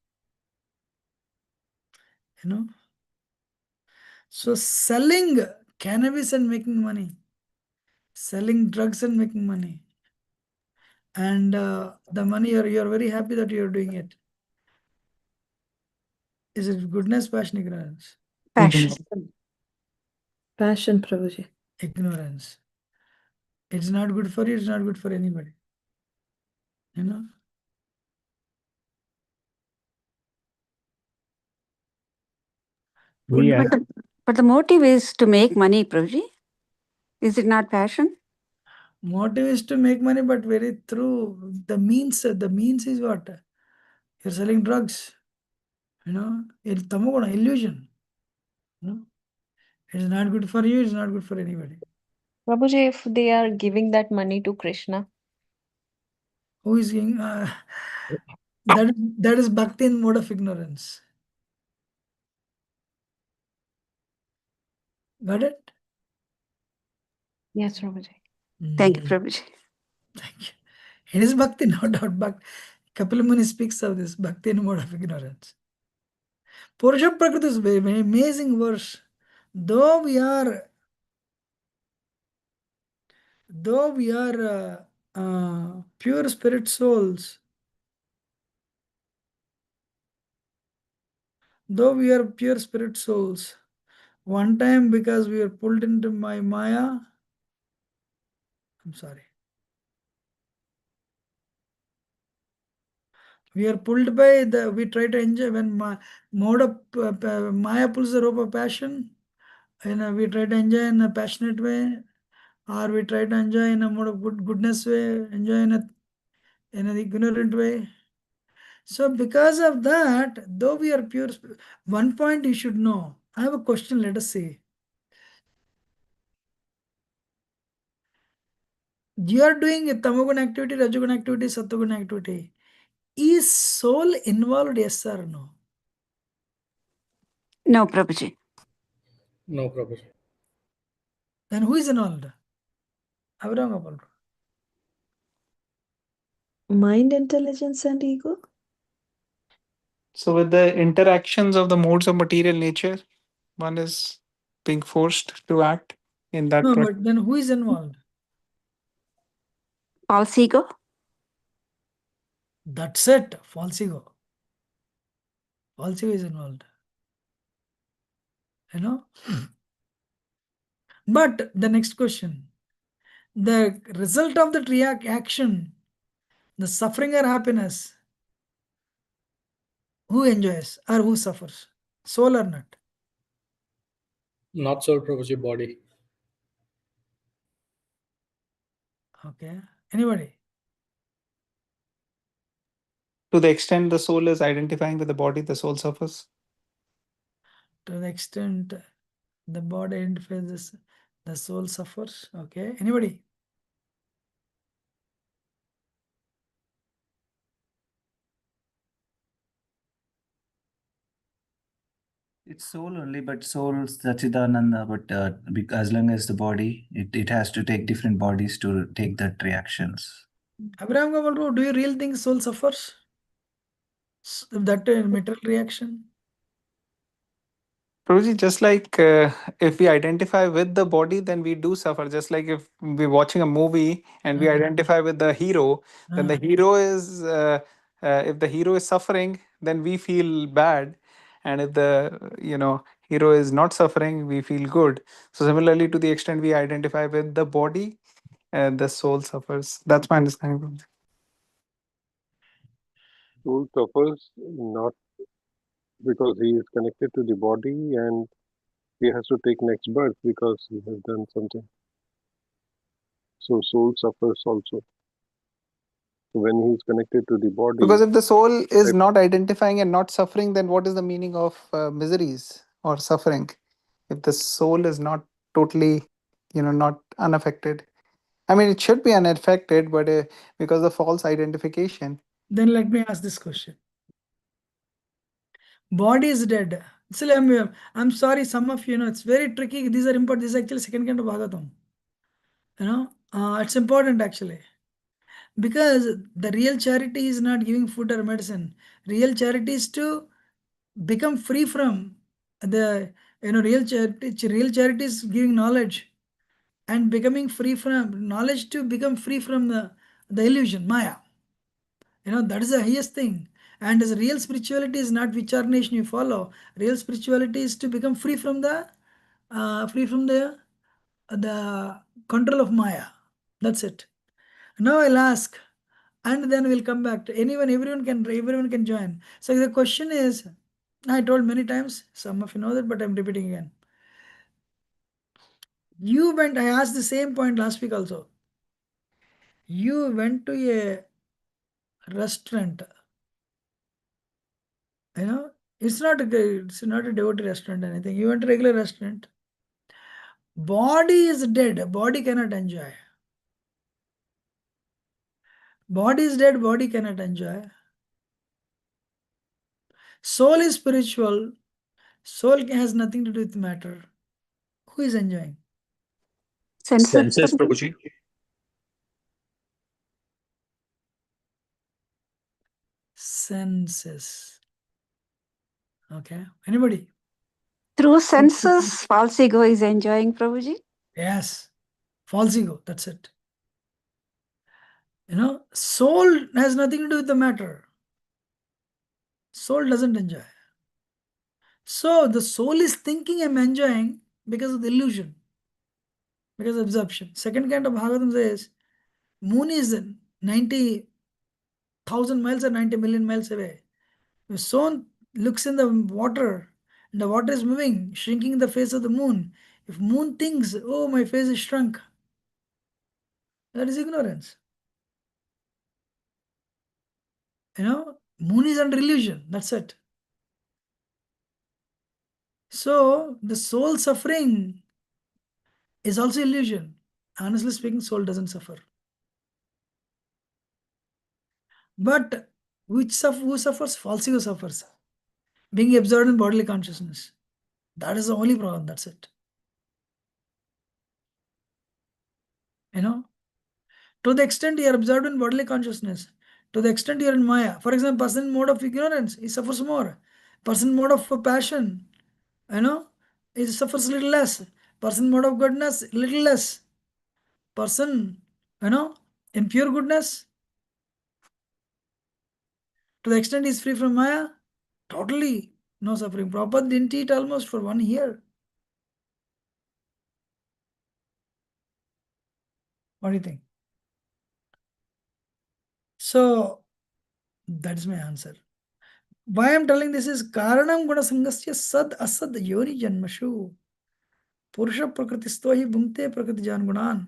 So selling cannabis and making money, selling drugs and making money, and the money you're very happy that you're doing it. Is it goodness, passion, ignorance? Passion. Passion, Prabhuji. Ignorance. It's not good for you, it's not good for anybody. We But the motive is to make money, Prabhuji. Is it not passion? Motive is to make money, but very through the means is what? You're selling drugs. It's tamoguna, illusion. It's not good for you, it's not good for anybody. Prabhuji, if they are giving that money to Krishna, Who is giving? That is bhakti in mode of ignorance. Got it? yes, Prabhuji. Thank you, Mm. Prabhuji. Thank you. It is bhakti, no doubt. Bhakti. Kapil Muni speaks of this bhakti in mode of ignorance. Purusha Prakriti is very, very amazing verse. Though we are pure spirit souls, one time because we are pulled into my Maya, I'm sorry. We are pulled by we try to enjoy when mode of Maya pulls the rope of passion, and we try to enjoy in a passionate way, or we try to enjoy in a mode of goodness way, enjoy in an ignorant way. So because of that, though we are pure, one point you should know. I have a question, let us see. You are doing a tamagun activity, rajagun activity, sattvagun activity. Is soul involved, yes or no? No, Prabhuji. No, Prabhuji. Then who is involved? Avrangapal. Mind, intelligence, and ego? So with the interactions of the modes of material nature, one is being forced to act in that No, process. but then who is involved? False ego? That's it, false ego. False ego is involved. You know? But the next question, the result of that action, the suffering or happiness, who enjoys or who suffers? Soul or not? Not soul, Prabhuji, body. Okay. Anybody? To the extent the soul is identifying with the body, the soul suffers. To the extent the body interfaces, the soul suffers. Okay. Anybody? It's soul only, but soul Sachidananda, but as long as the body, it has to take different bodies to take that reactions. Abraham Gamal, do you really think soul suffers? That material reaction? Prabhuji, just like if we identify with the body, then we do suffer. Just like if we're watching a movie and we identify with the hero, then the hero is, if the hero is suffering, then we feel bad. And if the, hero is not suffering, we feel good. So similarly, to the extent we identify with the body, the soul suffers. That's my understanding, Prabhuji. Soul suffers not because he is connected to the body and he has to take next birth because he has done something. So soul suffers also. So when he is connected to the body, Because if the soul is not identifying and not suffering, then what is the meaning of miseries or suffering? If the soul is not totally, not unaffected. I mean, it should be unaffected, but because of false identification. Then let me ask this question. Body is dead. Still, I'm sorry, some of you know, it's very tricky. These are important. This is actually second kind of Bhagavatam. It's important actually. Because the real charity is not giving food or medicine. Real charity is to become free from the, real charity is giving knowledge and becoming free from knowledge to become free from the illusion, Maya. That is the highest thing. And as real spirituality is not which nation you follow. Real spirituality is to become free from the control of Maya. That's it. Now I'll ask, and then we'll come back to everyone can join. So the question is, I told many times, some of you know that, but I'm repeating again. I asked the same point last week also. You went to a restaurant, it's not a devotee restaurant or anything. You went to a regular restaurant. Body is dead, body cannot enjoy. Body is dead, body cannot enjoy. Soul is spiritual, soul has nothing to do with matter. Who is enjoying? Senses, Prabhuji. Prabhuji. senses. Okay, anybody? Through senses, false ego is enjoying, Prabhuji. Yes, false ego, that's it. Soul has nothing to do with the matter. Soul doesn't enjoy. So the soul is thinking I'm enjoying because of the illusion, because of absorption. Second kind of Bhagavatam says, moon is 90,000 miles or 90 million miles away. If soul looks in the water and the water is moving, shrinking the face of the moon, if moon thinks, oh, my face is shrunk, that is ignorance. Moon is under illusion, that's it. So the soul suffering is also illusion. Honestly speaking, soul doesn't suffer. But who suffers? False ego suffers. Being absorbed in bodily consciousness. That is the only problem, that's it. To the extent you are absorbed in bodily consciousness, to the extent you are in Maya. For example, person in mode of ignorance, he suffers more. Person in mode of passion, he suffers little less. Person in mode of goodness, little less. Person, in pure goodness, to the extent he is free from Maya, totally no suffering. Prabhupada didn't eat almost for 1 year. What do you think? So that's my answer. Why I'm telling this is Karanam Gunasangasya Sad Asad Yoni Janmashu. Purusha Prakritisto hi bhungte Prakriti Jan Gunan.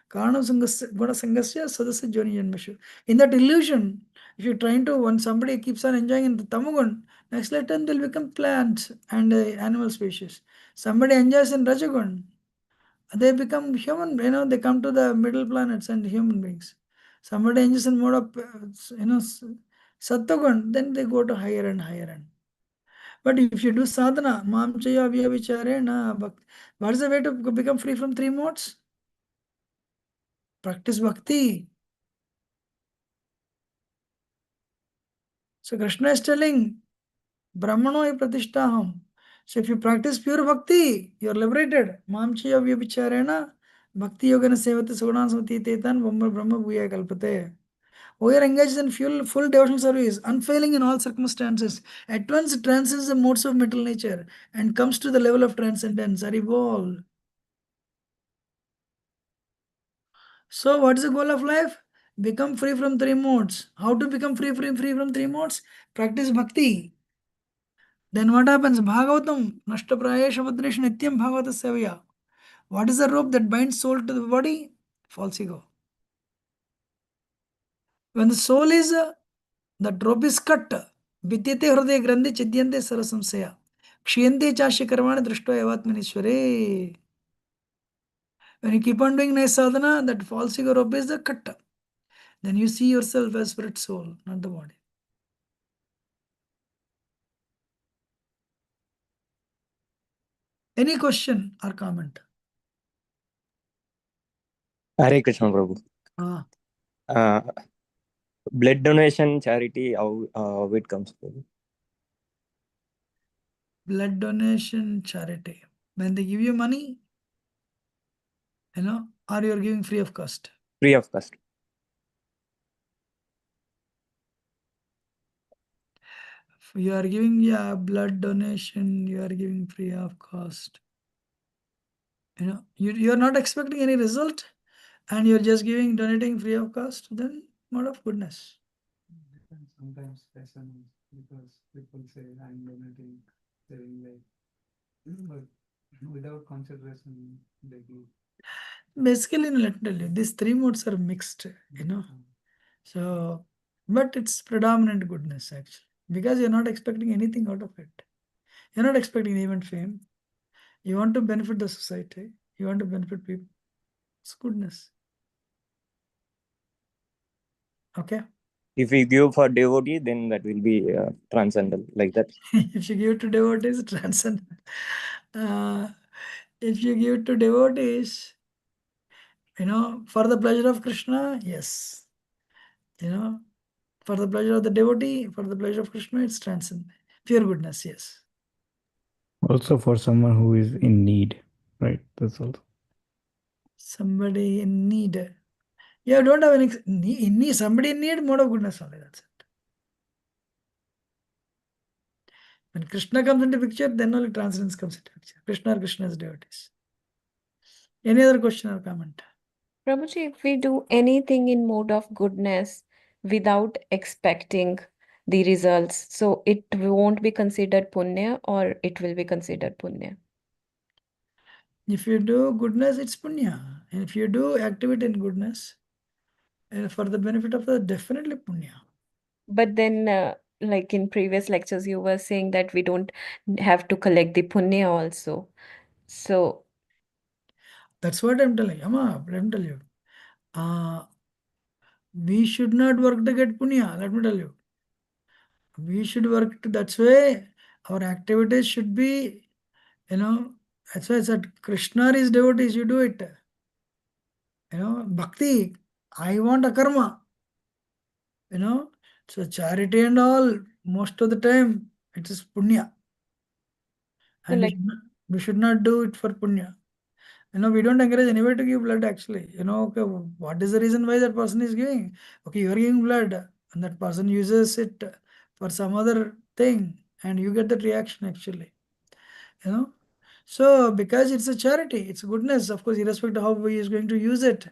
Karanam Gunasangasya Sadasya Yoni Janmashu. In that illusion, if you're trying to, when somebody keeps on enjoying in the Tamagun, next lifetime they'll become plants and animal species. Somebody enjoys in Rajagun, they become human, they come to the middle planets and human beings. Somebody enjoys in mode of, Sattvagun, then they go to higher and higher end. But if you do sadhana, mam chaya vya vicharena, what is the way to become free from 3 modes? Practice bhakti. So Krishna is telling, Brahmano hi pratishtaham. So if you practice pure bhakti, you are liberated. Mam chaya vya vicharena, bhakti yogana sevati sugunan samati tetan brahma bhuya kalpate. We are engaged in full devotional service, unfailing in all circumstances. At once it transcends the modes of mental nature and comes to the level of transcendence. Haribol. So what is the goal of life? Become free from 3 modes. How to become free from 3 modes? Practice bhakti. Then what happens? Bhagavatam, Nashta Prayesha Vadresh Nityam Bhagavata Sevaya. What is the rope that binds soul to the body? False ego. When the soul is, that rope is cut. Vidyate hruday grandhi chidyante sarasamsaya. Kshiyante chasya karmani drishto yavatmanishware. When you keep on doing nice sadhana, that false ego rope is the cut. Then you see yourself as spirit soul, not the body. Any question or comment? Hare Krishna Prabhu. Ah, Uh, Blood donation charity, how it comes, Prabhu? blood donation, charity. When they give you money, or you are giving free of cost. Free of cost. You are giving blood donation, you are giving free of cost. You are not expecting any result and you're just donating free of cost, then mode of goodness. Sometimes person, because people say I'm donating, saying like, but without consideration, they give. Basically, let me tell you, these 3 modes are mixed, So, but it's predominant goodness actually, because you're not expecting anything out of it. You're not expecting even fame. You want to benefit the society. You want to benefit people. It's goodness. Okay. If we give for devotee, then that will be transcendental, like that. If you give to devotees, transcend. If you give to devotees, for the pleasure of Krishna, yes. For the pleasure of the devotee, for the pleasure of Krishna, it's transcendent. Pure goodness, yes. Also for someone who is in need, right? That's also. Somebody in need. Yeah, don't have any need, somebody in need, mode of goodness only, that's it. When Krishna comes into picture, then only transcendence comes into picture. Krishna or Krishna's devotees. Any other question or comment? Prabhuji, if we do anything in mode of goodness without expecting the results, so it won't be considered punya or it will be considered punya? If you do goodness, it's punya. And if you do activity in goodness, for the benefit of the definitely punya. But then, like in previous lectures, you were saying that we don't have to collect the punya also. So, That's what I'm telling you. Amma, let me tell you. We should not work to get punya. Let me tell you. We should work to, that's why our activities should be, that's why I said Krishna is devotees, you do it. Bhakti, I want a karma. So charity and all, most of the time, it is punya. so And like, we should not do it for punya. We don't encourage anybody to give blood actually. Okay, what is the reason why that person is giving? Okay, you are giving blood and that person uses it for some other thing and you get that reaction actually. So because it's a charity, it's goodness, of course, irrespective of how he is going to use it,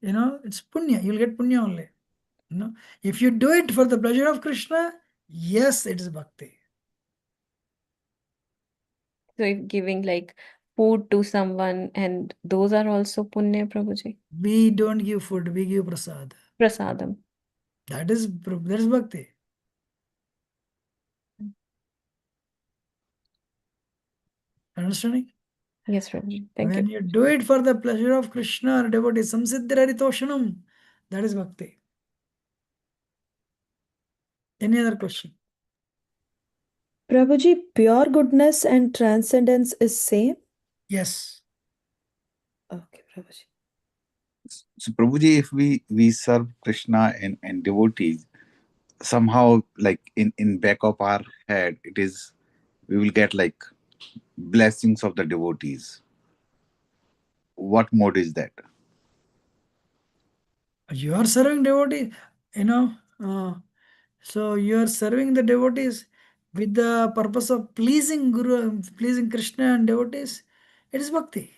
it's punya, you'll get punya only. If you do it for the pleasure of Krishna, yes, it is bhakti. so if giving like food to someone, and those are also punya, Prabhuji? We don't give food, we give prasad. Prasadam. That is bhakti. Understanding? Yes, Prabhuji. Thank When you do it for the pleasure of Krishna or devotee, samsiddharitoshanam, that is bhakti. Any other question? Prabhuji, pure goodness and transcendence is same? Yes. Okay, Prabhuji. So Prabhuji, if we serve Krishna and devotees, somehow like in back of our head, we will get like blessings of the devotees. What mode is that? You are serving devotees, so you are serving the devotees with the purpose of pleasing Guru, pleasing Krishna and devotees. It is bhakti.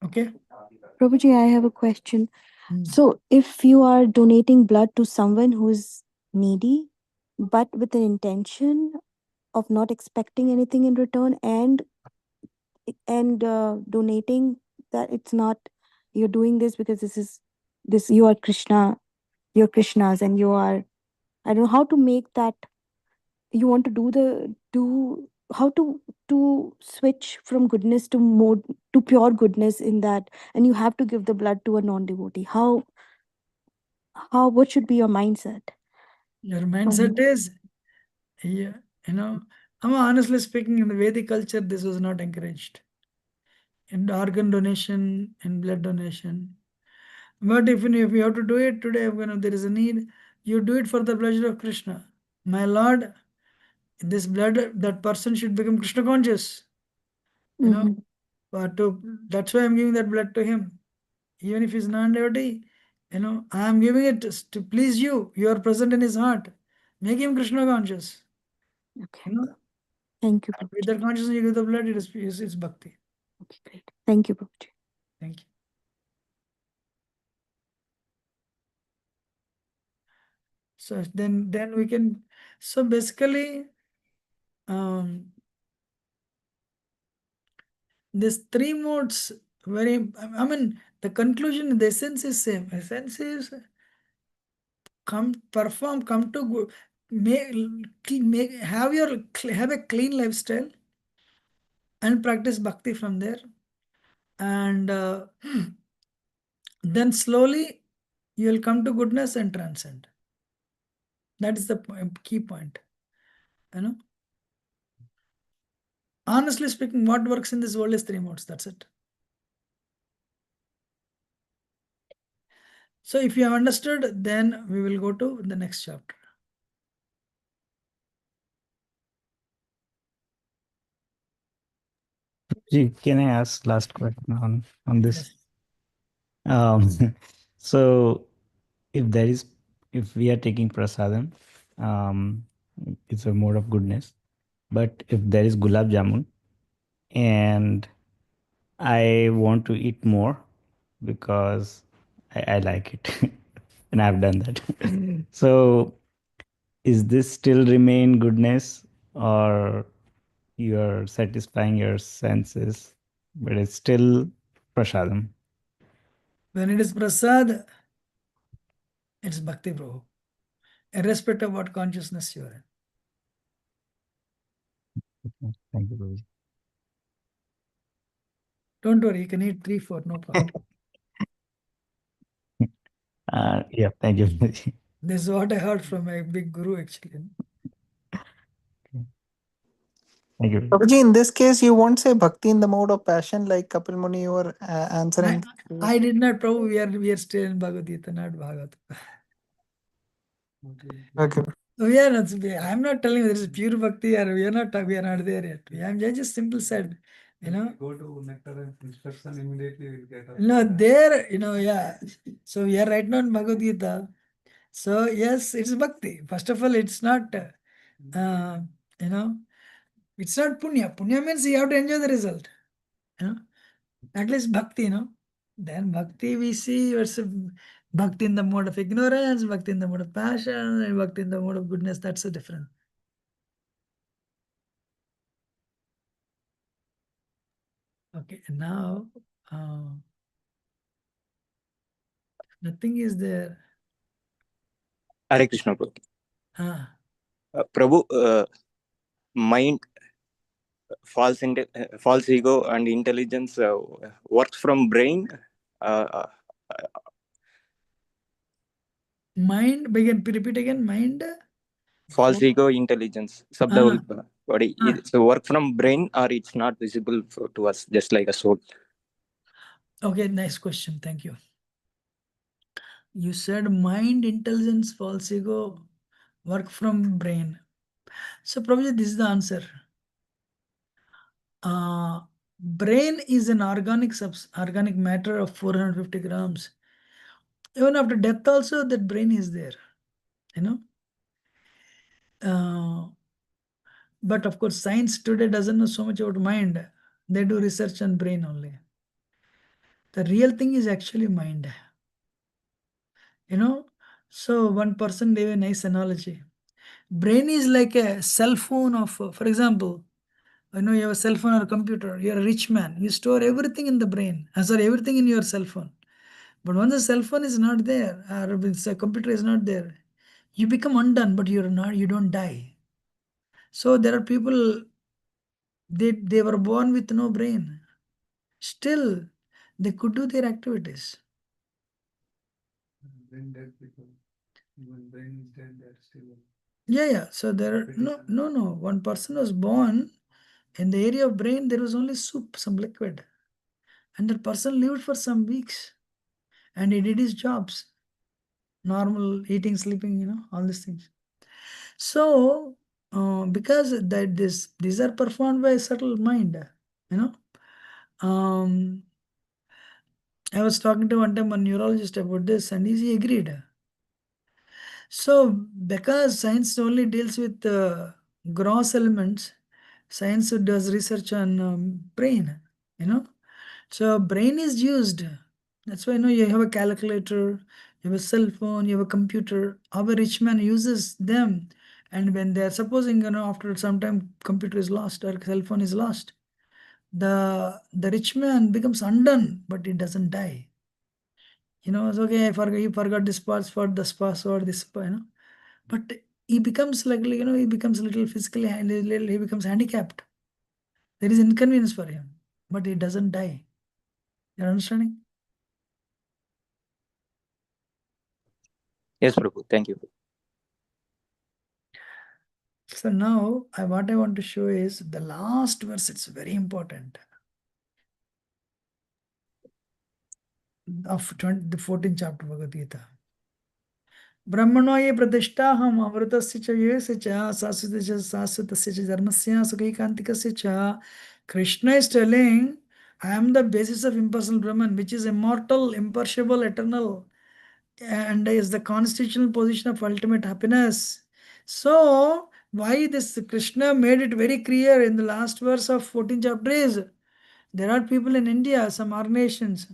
Okay. Prabhuji, I have a question. Hmm. So, if you are donating blood to someone who is needy, but with an intention of not expecting anything in return, and donating that it's not, you're doing this because this you are Krishna, you're Krishna's, and you are, I don't know how to make that. You want to do how to switch from goodness to mode to pure goodness in that, and you have to give the blood to a non-devotee. How what should be your mindset? Your mindset is, yeah, honestly speaking, in the Vedic culture, this was not encouraged. In organ donation and blood donation. But if you have to do it today, there is a need, you do it for the pleasure of Krishna. My Lord, this blood, that person should become Krishna conscious. But that's why I'm giving that blood to him. Even if he's non-devotee, I am giving it to please you. You are present in his heart. Make him Krishna conscious. Okay. Thank you, With that consciousness, you give the blood, it's bhakti. Okay, great. Thank you, Prabhuji. Thank you. So then we can, so basically, these three modes, the conclusion, the essence is same. Essence is come to have a clean lifestyle and practice bhakti from there, and then slowly you will come to goodness and transcend. That is the key point. Honestly speaking, what works in this world is three modes. That's it. So if you have understood, then we will go to the next chapter. Can I ask last question on this? Yes. So if we are taking prasadam, it's a mode of goodness. But if there is gulab jamun and I want to eat more because I like it and I've done that. So is this still remain goodness, or you're satisfying your senses, but it's still prasadam? When it is prasad, it's bhakti, Prabhu, irrespective of what consciousness you are in. Okay, thank you, Prabhuji. Don't worry, you can eat 3, 4, no problem. Yeah, thank you, Prabhuji. This is what I heard from my big guru actually. Thank you. Prabhuji, in this case, you won't say bhakti in the mode of passion like Kapil Muni you were answering. I did not, Prabhu. We are still in Bhagavad Gita, not Bhagavad. Okay. We are not. I'm not telling you there is pure bhakti, or we are not. We are not there yet. I just simple said, Go to nectar and instruction immediately. We'll get. No, there. Yeah. So we are right now in Bhagavad Gita. So yes, it's bhakti. First of all, it's not. You know, it's not punya. Punya means you have to enjoy the result. At least bhakti, Then bhakti we see versus bhakti in the mode of ignorance, bhakti in the mode of passion, and bhakti in the mode of goodness. That's the difference. Okay, now nothing is there. Hare Krishna, Prabhu. Ah. Prabhu, mind, false ego, and intelligence works from brain. Mind, repeat again, mind. False ego, intelligence, sub the whole body. So work from brain, or it's not visible to us, just like a soul. Okay, nice question. Thank you. You said mind, intelligence, false ego, work from brain. So probably this is the answer. Brain is an organic matter of 450 grams. Even after death also, that brain is there. But of course, science today doesn't know so much about mind. They do research on brain only. The real thing is actually mind. So one person gave a nice analogy. Brain is like a cell phone of, for example, you have a cell phone or a computer. You're a rich man. You store everything in the brain. Sorry, everything in your cell phone. But once the cell phone is not there, or the computer is not there, you become undone, but you don't die. So there are people, they were born with no brain. Still, they could do their activities. Brain dead people. When brain is dead, they're still. Yeah. So there are no. One person was born in the area of brain, there was only soup, some liquid. And that person lived for some weeks. And he did his jobs. Normal eating, sleeping, all these things. So because these are performed by a subtle mind, I was talking to one time a neurologist about this, and he agreed. So because science only deals with gross elements, science does research on brain, So brain is used. That's why you have a calculator, you have a cell phone, you have a computer. Our rich man uses them, and when they are supposing, after some time computer is lost or cell phone is lost, the rich man becomes undone, but it doesn't die. It's okay, he forgot this password, this password, this, but he becomes he becomes a little physically, he becomes handicapped. There is inconvenience for him, but he doesn't die. You're understanding? Yes, Prabhu. Thank you. So now what I want to show is the last verse. It's very important. of the 14th chapter Bhagavad Gita. Brahmano ye pratishta ham amritasya cha yesya cha sasya cha dharmasya sukaikantikasya cha. Krishna is telling, I am the basis of impersonal Brahman, which is immortal, imperishable, eternal, and is the constitutional position of ultimate happiness. So, why this Krishna made it very clear in the last verse of 14th chapter is, there are people in India, some organizations,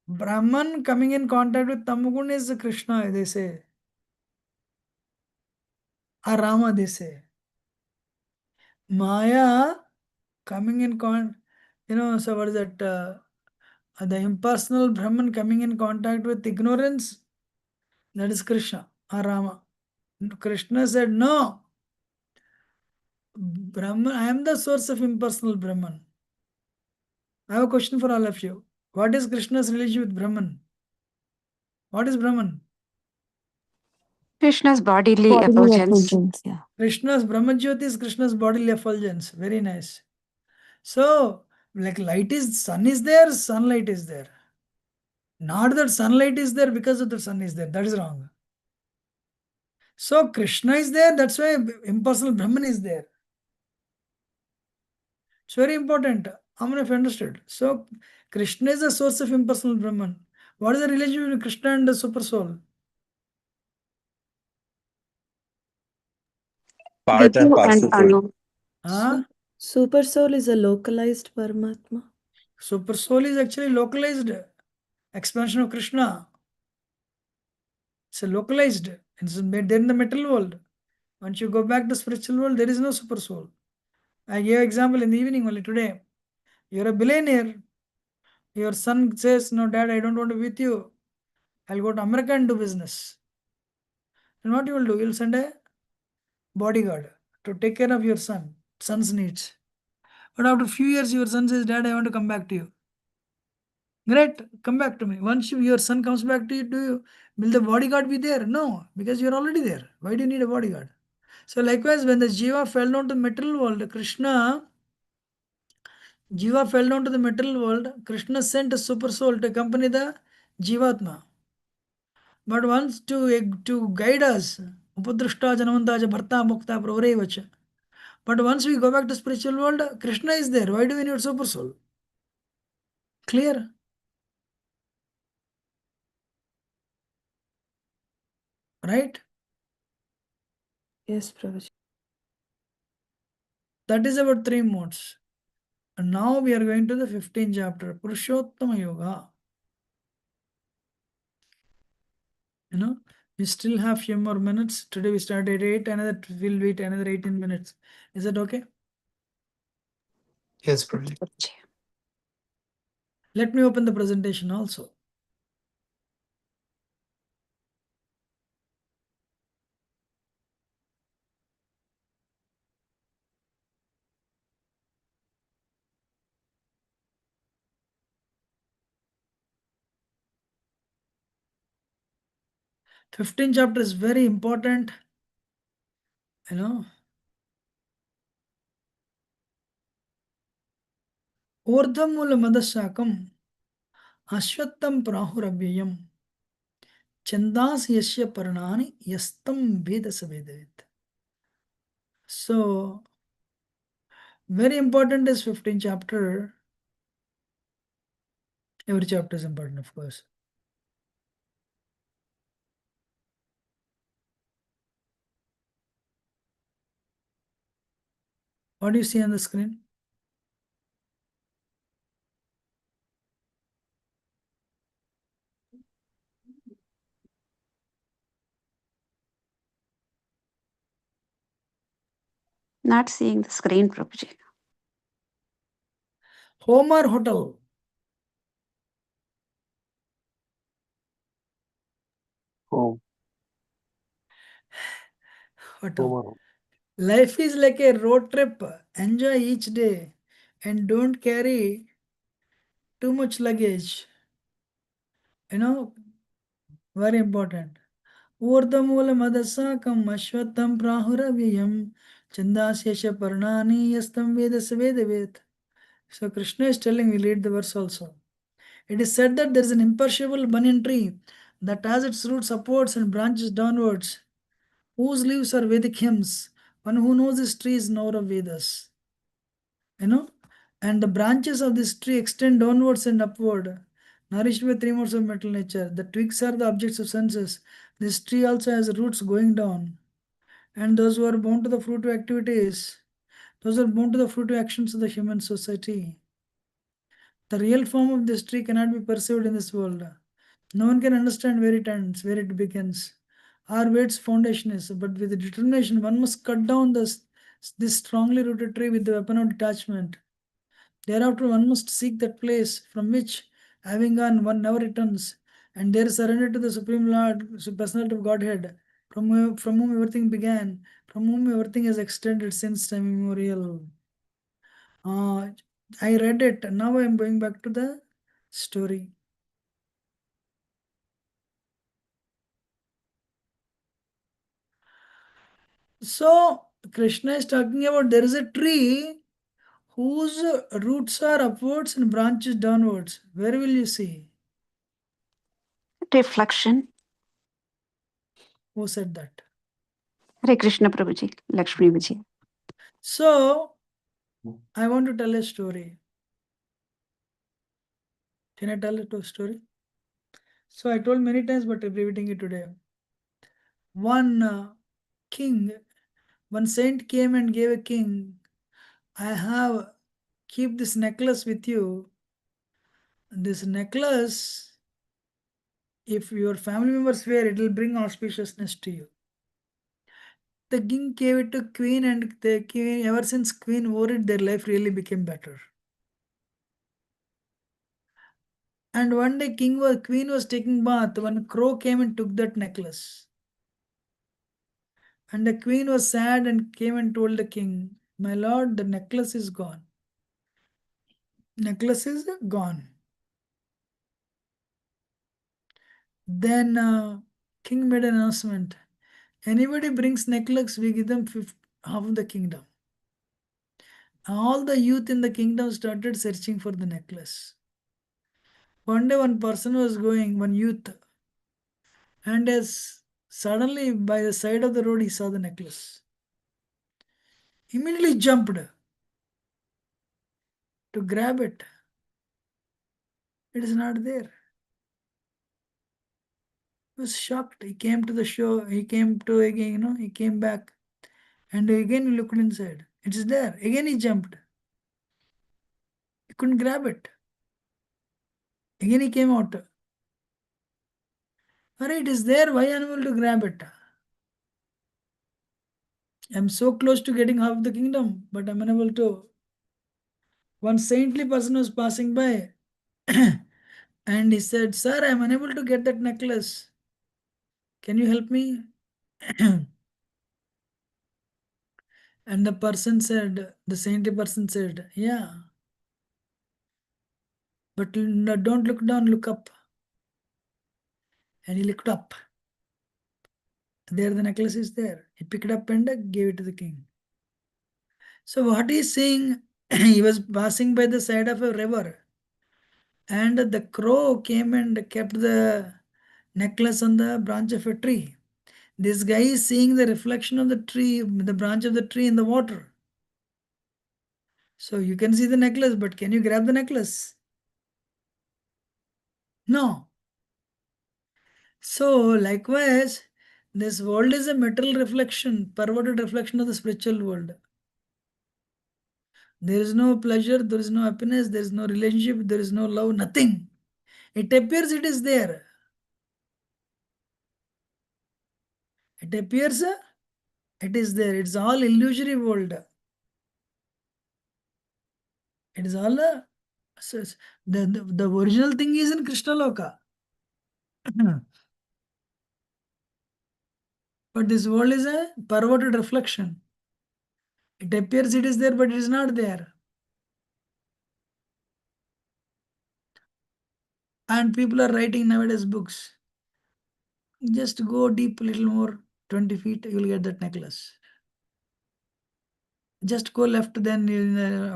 Brahman coming in contact with Tamagun is Krishna, they say. Or Rama, they say. Maya coming in so what is that? The impersonal Brahman coming in contact with ignorance, that is Krishna or Rama. Krishna said, no, Brahman, I am the source of impersonal Brahman. I have a question for all of you. What is Krishna's relation with Brahman? What is Brahman? Krishna's bodily Bodily effulgence. effulgence, yeah. Krishna's Brahmajyoti is Krishna's bodily effulgence. Very nice. So, like sun is there, sunlight is there. Not that sunlight is there because of the sun is there. That is wrong. So, Krishna is there, that's why impersonal Brahman is there. It's very important. How many of you understood? So, Krishna is the source of impersonal Brahman. What is the relation between Krishna and the super soul? Part and Vipu and parcel soul. Anu. Huh? Super soul is a localized Paramatma. Super soul is actually localized expansion of Krishna. It's a localized. It's there in the material world. Once you go back to spiritual world, there is no super soul. I gave example in the evening only today. You're a billionaire. Your son says, no, dad, I don't want to be with you. I'll go to America and do business. And what you will do? You'll send a bodyguard to take care of your son's needs. But after a few years, your son says, dad, I want to come back to you. Great, come back to me. Once your son comes back to you, will the bodyguard be there? No, because you're already there. Why do you need a bodyguard? So likewise, when the Jiva fell down to the material world, Jiva fell down to the material world, Krishna sent a super soul to accompany the Jivatma. But once to guide us, Upadrishta Janamanta Bharta Mukta Pravarevacha. But once we go back to spiritual world, Krishna is there. Why do we need super soul? Clear? Right? Yes, Prabhuji. That is about 3 modes. And now we are going to the 15th chapter, Purushottama Yoga. We still have few more minutes. Today we started at 8, we'll wait another 18 minutes. Is that okay? Yes, Prabhuji. Let me open the presentation also. Fifteenth chapter is very important. Urdhamula madashakam ashwattam prahuravyayam chandas yasya paranani yastam vedasa vedavit. So, very important is 15th chapter. Every chapter is important, of course. What do you see on the screen? Not seeing the screen, Prabhuji. Home or hotel? Home. Hotel. Home or home. Life is like a road trip. Enjoy each day and don't carry too much luggage. Very important. Urdhamula madasakam ashwatam prahuravyam chandasyasya parnani yastam vedasa vedavet. So Krishna is telling, we read the verse also. It is said that there is an imperishable banyan tree that has its roots upwards and branches downwards, whose leaves are Vedic hymns. One who knows this tree is knower of Vedas. And the branches of this tree extend downwards and upward, nourished by three modes of metal nature. The twigs are the objects of senses. This tree also has roots going down. And those who are bound to the fruitive activities, those are bound to the fruitive actions of the human society. The real form of this tree cannot be perceived in this world. No one can understand where it ends, where it begins, or where its foundation is. But with determination, one must cut down this strongly rooted tree with the weapon of detachment. Thereafter, one must seek that place from which, having gone, one never returns, and there surrender to the Supreme Lord, Personality of Godhead, from whom everything began, from whom everything is extended since time immemorial. I read it. Now I am going back to the story. So Krishna is talking about there is a tree whose roots are upwards and branches downwards. Where will you see? Reflection. Who said that? Hare Krishna Prabhuji, Lakshmi Vijay. So I want to tell a story. Can I tell a story? So I told many times, but I'm repeating it today. One king, one saint came and gave a king, I have keep this necklace with you. This necklace, if your family members wear it, will bring auspiciousness to you. The king gave it to queen, and the queen, ever since queen wore it, their life really became better. And one day queen was taking bath, one crow came and took that necklace. And the queen was sad and came and told the king, my lord, the necklace is gone. Necklace is gone. Then king made an announcement. Anybody brings necklace, we give them half of the kingdom. All the youth in the kingdom started searching for the necklace. One day one person was going, one youth, and as suddenly by the side of the road he saw the necklace. Immediately jumped to grab it. It is not there. He was shocked. He came to the show, he came to again, he came back. And again he looked inside. It is there. Again he jumped. He couldn't grab it. Again he came out. Alright, it is there. Why am I able to grab it? I'm so close to getting half the kingdom, but I'm unable to. One saintly person was passing by and he said, sir, I'm unable to get that necklace. Can you help me? And the person said, the saintly person said, yeah. But don't look down, look up. And he looked up. There the necklace is there. He picked it up and gave it to the king. So what he's saying, he was passing by the side of a river. And the crow came and kept the necklace on the branch of a tree. This guy is seeing the reflection of the tree, the branch of the tree in the water. So you can see the necklace, but can you grab the necklace? No. So likewise, this world is a material reflection, perverted reflection of the spiritual world. There is no pleasure, there is no happiness, there is no relationship, there is no love, nothing. It appears it is there. It appears it is there. It's all illusory world. It is all the original thing is in Krishna Loka. But this world is a perverted reflection. It appears it is there, but it is not there. And people are writing nowadays books. Just go deep a little more, 20 feet, you will get that necklace. Just go left, then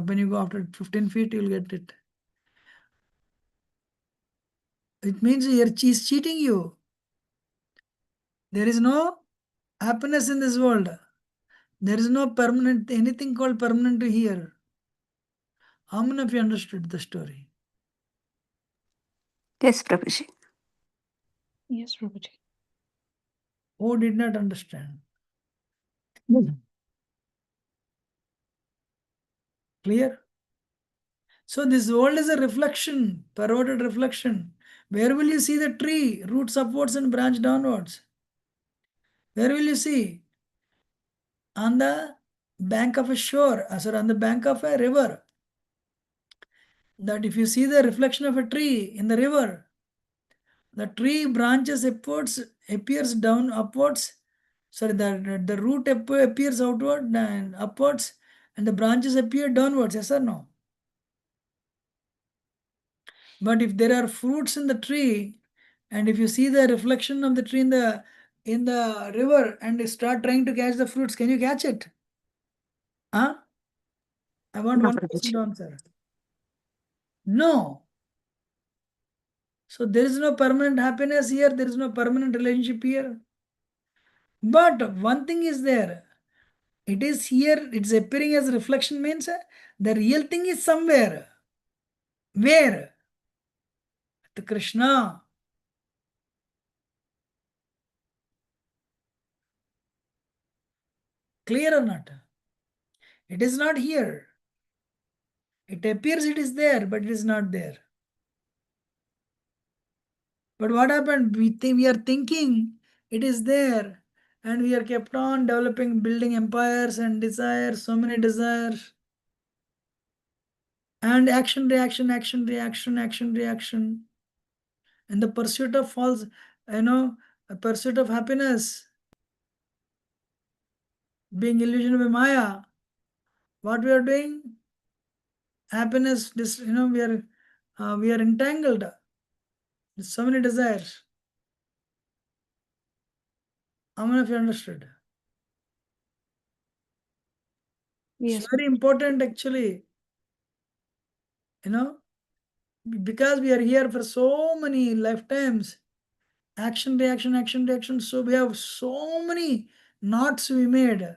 when you go after 15 feet, you'll get it. It means he's cheating you. There is no happiness in this world. There is no permanent, anything called permanent here. How many of you understood the story? Yes, Prabhuji. Yes, Prabhuji. Who did not understand? Clear? So this world is a reflection, perverted reflection. Where will you see the tree? Roots upwards and branch downwards. Where will you see? On the bank of a shore, sorry, on the bank of a river. That if you see the reflection of a tree in the river, the tree branches upwards, appears down upwards. Sorry, the root appears outward and upwards, and the branches appear downwards. Yes or no? But if there are fruits in the tree, and if you see the reflection of the tree in the river, and you start trying to catch the fruits, can you catch it? Huh? I want No, one person Prabhuji. to answer. No. So there is no permanent happiness here. There is no permanent relationship here. But one thing is there. It is here. It's appearing as reflection means the real thing is somewhere. Where? The Krishna. Clear or not? It is not here. It appears it is there, but it is not there. But what happened? We are thinking it is there, and we are kept on developing, building empires and desires, so many desires, and action, reaction, action, reaction, action, reaction, and the pursuit of false, a pursuit of happiness, being illusioned by Maya. What we are doing? Happiness. This, we are entangled with so many desires. How many of you understood? Yes. It's very important actually, because we are here for so many lifetimes. Action, reaction, action, reaction. So we have so many knots we made.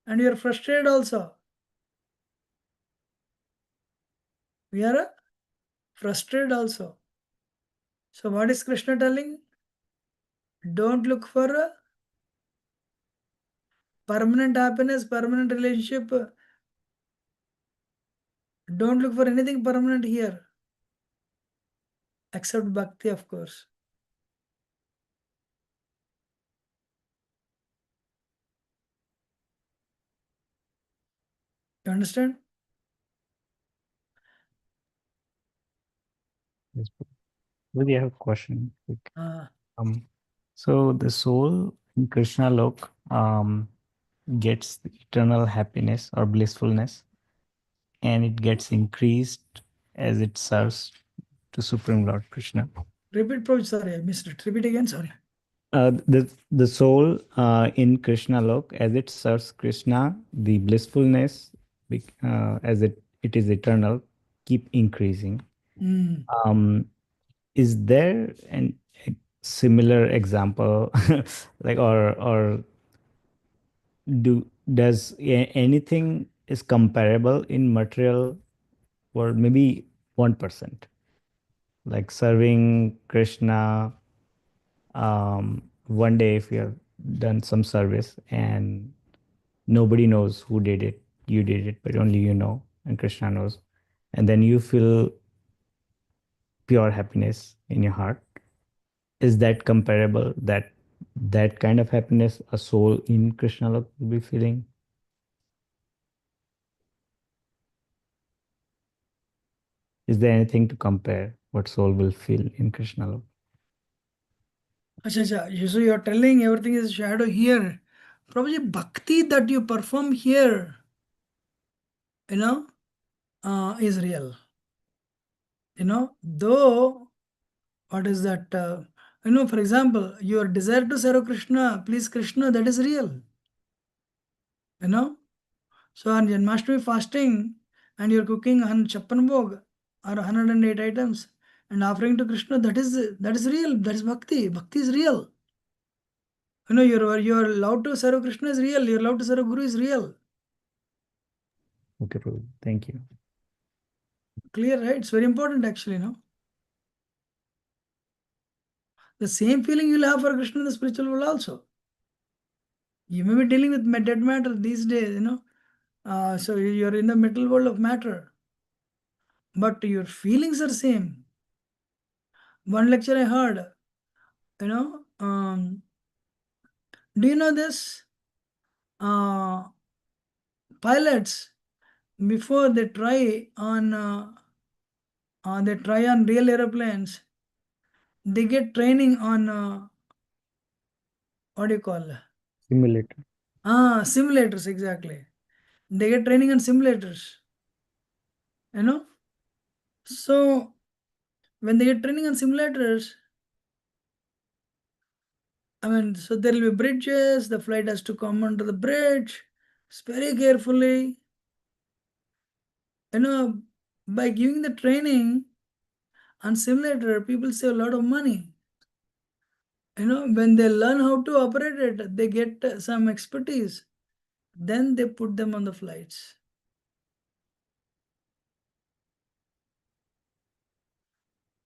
And we are frustrated also. We are frustrated also. So what is Krishna telling? Don't look for permanent happiness, permanent relationship. Don't look for anything permanent here. Except bhakti, of course. You understand? Yes. Really, I have a question. Uh, So the soul in Krishna Lok gets the eternal happiness or blissfulness, and it gets increased as it serves to Supreme Lord Krishna. Repeat, Prabhu. Sorry, I missed it. Repeat again. Sorry. The soul in Krishna Lok, as it serves Krishna, the blissfulness, as it is eternal, keep increasing. Mm. Is there a similar example, like or does anything is comparable in material world? Maybe 1%, like serving Krishna. One day, if you have done some service and nobody knows who did it, you did it, but only you know, and Krishna knows, and then you feel pure happiness in your heart. Is that comparable? That kind of happiness a soul in Krishna will be feeling? Is there anything to compare what soul will feel in Krishna love? Acha, acha. So you are telling everything is shadow here. Probably bhakti that you perform here, is real. Though, what is that? For example, your desire to serve Krishna, please Krishna, that is real. You know? So on Janmashtami fasting and you're cooking Chappan Bhog or 108 items and offering to Krishna, that is real. That is bhakti. Bhakti is real. You know, you're allowed to serve Krishna is real. You're allowed to serve Guru is real. Okay, Prabhu. Thank you. Clear, right? It's very important actually, no? The same feeling you'll have for Krishna in the spiritual world also. You may be dealing with dead matter these days, you know. So you're in the metal world of matter. But your feelings are same. One lecture I heard, you know, do you know this? Pilots, before they try on real aeroplanes, they get training on what do you call? Simulator. Simulators, exactly. They get training on simulators. You know? So when they get training on simulators, I mean, so there will be bridges, the flight has to come under the bridge, very carefully. You know, by giving the training on simulator, people save a lot of money. You know, when they learn how to operate it, they get some expertise. Then they put them on the flights.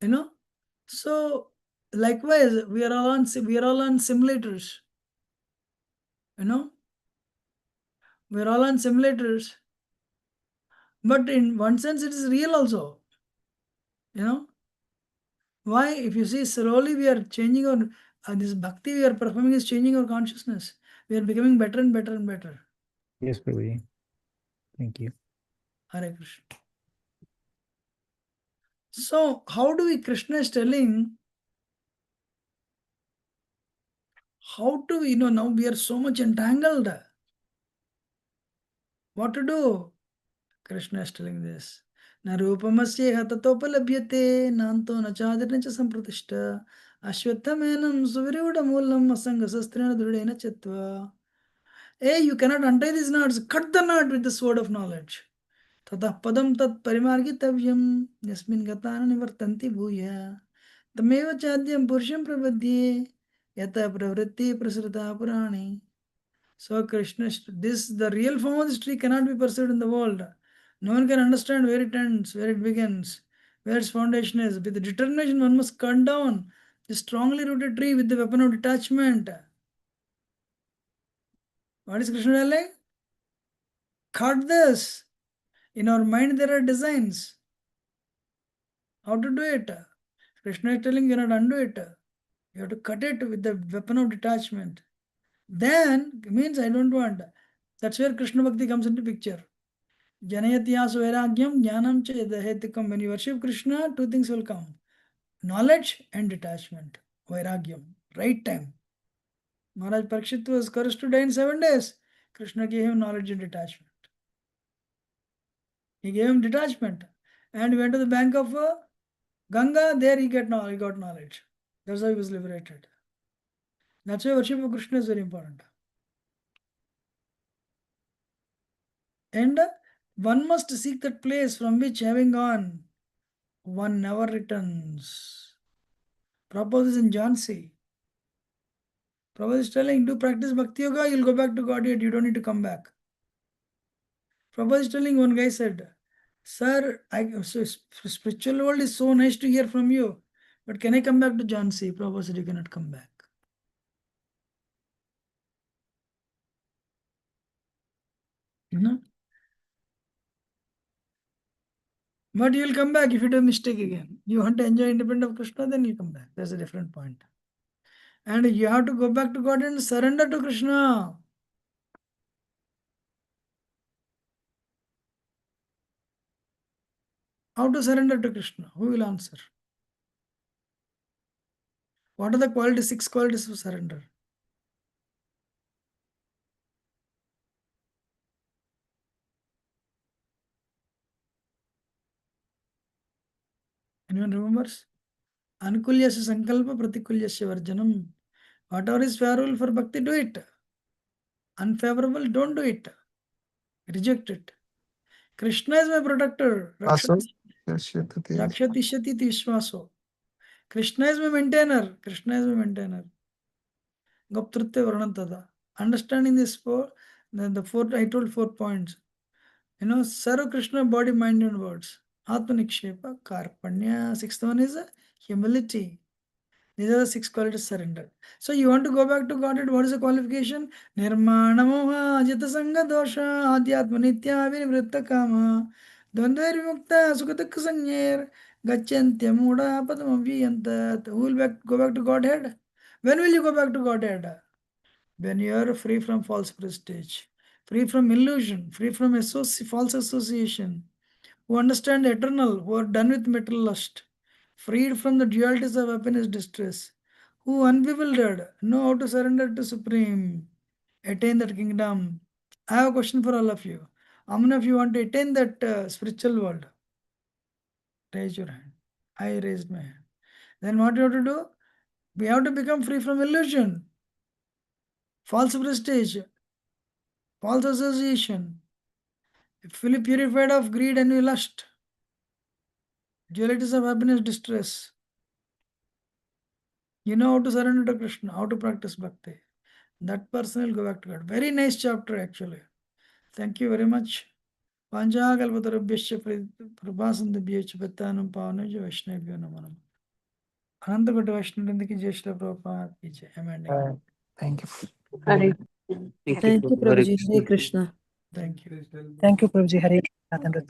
You know, so likewise, we are all on simulators. You know, we are all on simulators. But in one sense, it is real also. You know, why? If you see, slowly we are changing our this bhakti we are performing is changing our consciousness. We are becoming better and better and better. Yes, Prabhuji. Thank you. Hare Krishna. So, how do we? Krishna is telling, how to, you know, now we are so much entangled. What to do? Krishna is telling this. Na rupamasya tatopalabhyate nanto na chadirna cha sampratishta ashwatthamenam suvirudamoolam asanga sastrena drudena chatva. Hey, you cannot untie these knots. Cut the knot with the sword of knowledge. Tatah padam tat parimargitavyam yasmin gatana nivartanti bhuya. Tameva chadyam purusham prabhadye yata pravritti prasrita purani. So Krishna, this the real form of this tree cannot be perceived in the world. No one can understand where it ends, where it begins, where its foundation is. With the determination, one must cut down the strongly rooted tree with the weapon of detachment. What is Krishna telling? Cut this. In our mind, there are designs. How to do it? Krishna is telling you cannot undo it. You have to cut it with the weapon of detachment. Then means I don't want. That's where Krishna Bhakti comes into picture. Janayatyasu vairagyam jnanam cha yadahetikam. When you worship Krishna, two things will come. Knowledge and detachment. Vairagyam. Right time. Maharaj Parikshit was cursed to die in 7 days. Krishna gave him knowledge and detachment. He gave him detachment. And he went to the bank of Ganga. There he got knowledge. That's how he was liberated. That's why worship of Krishna is very important. And one must seek that place from which, having gone, one never returns. Prabhupada is in Jhansi. Prabhupada is telling, do practice Bhakti Yoga, you'll go back to Godhead, you don't need to come back. Prabhupada is telling, one guy said, Sir, spiritual world is so nice to hear from you, but can I come back to Jhansi? Prabhupada said, you cannot come back. You know? But you'll come back if you do a mistake again. You want to enjoy independence of Krishna, then you come back. That's a different point. And you have to go back to God and surrender to Krishna. How to surrender to Krishna? Who will answer? What are the qualities, 6 qualities of surrender? Anyone remembers? Anukulyasya sankalpa pratikulyasya varjanam. Whatever is favorable for bhakti, do it. Unfavorable, don't do it. Reject it. Krishna is my protector. Aso, Rakshati Shati Vishwaso. Krishna is my maintainer. Krishna is my maintainer. Goptrutya Varnantada. Understanding this I told 4 points. Sarva Krishna, body, mind, and words. Atma Nikshepa, Karpanya. Sixth one is humility. These are the 6 qualities surrender. So you want to go back to Godhead, what is the qualification? Nirmana moha ajita sanga dosha adhyatma nitya vinivritta kama dvandva vimukta sukatak sanyer gacchantya muda padam aviyanta. Who will go back to Godhead? When will you go back to Godhead? When you are free from false prestige, free from illusion, free from false association, who understand the eternal, who are done with material lust, freed from the dualities of happiness, distress, who unbewildered, know how to surrender to Supreme, attain that kingdom. I have a question for all of you. How many of you want to attain that spiritual world? Raise your hand. I raised my hand. Then what you have to do? We have to become free from illusion, false prestige, false association, fully purified of greed and lust, dualities of happiness, distress. You know how to surrender to Krishna, how to practice bhakti. That person will go back to God. Very nice chapter, actually. Thank you very much. Panchakalpatarabhyasya prabhasandabhyach pattanam pavanajya vaishnavyo namo. Anantakota Vaishnavindra ki jai, Srila Prabhupada ki jai. I'm ending. Thank you. Thank you, Prabhuji. Hare Krishna. Thank you. Thank you, Prabhuji. Hare Krishna.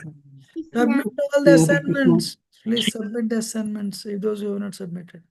Submit all the assignments. Please submit the assignments if those who have not submitted.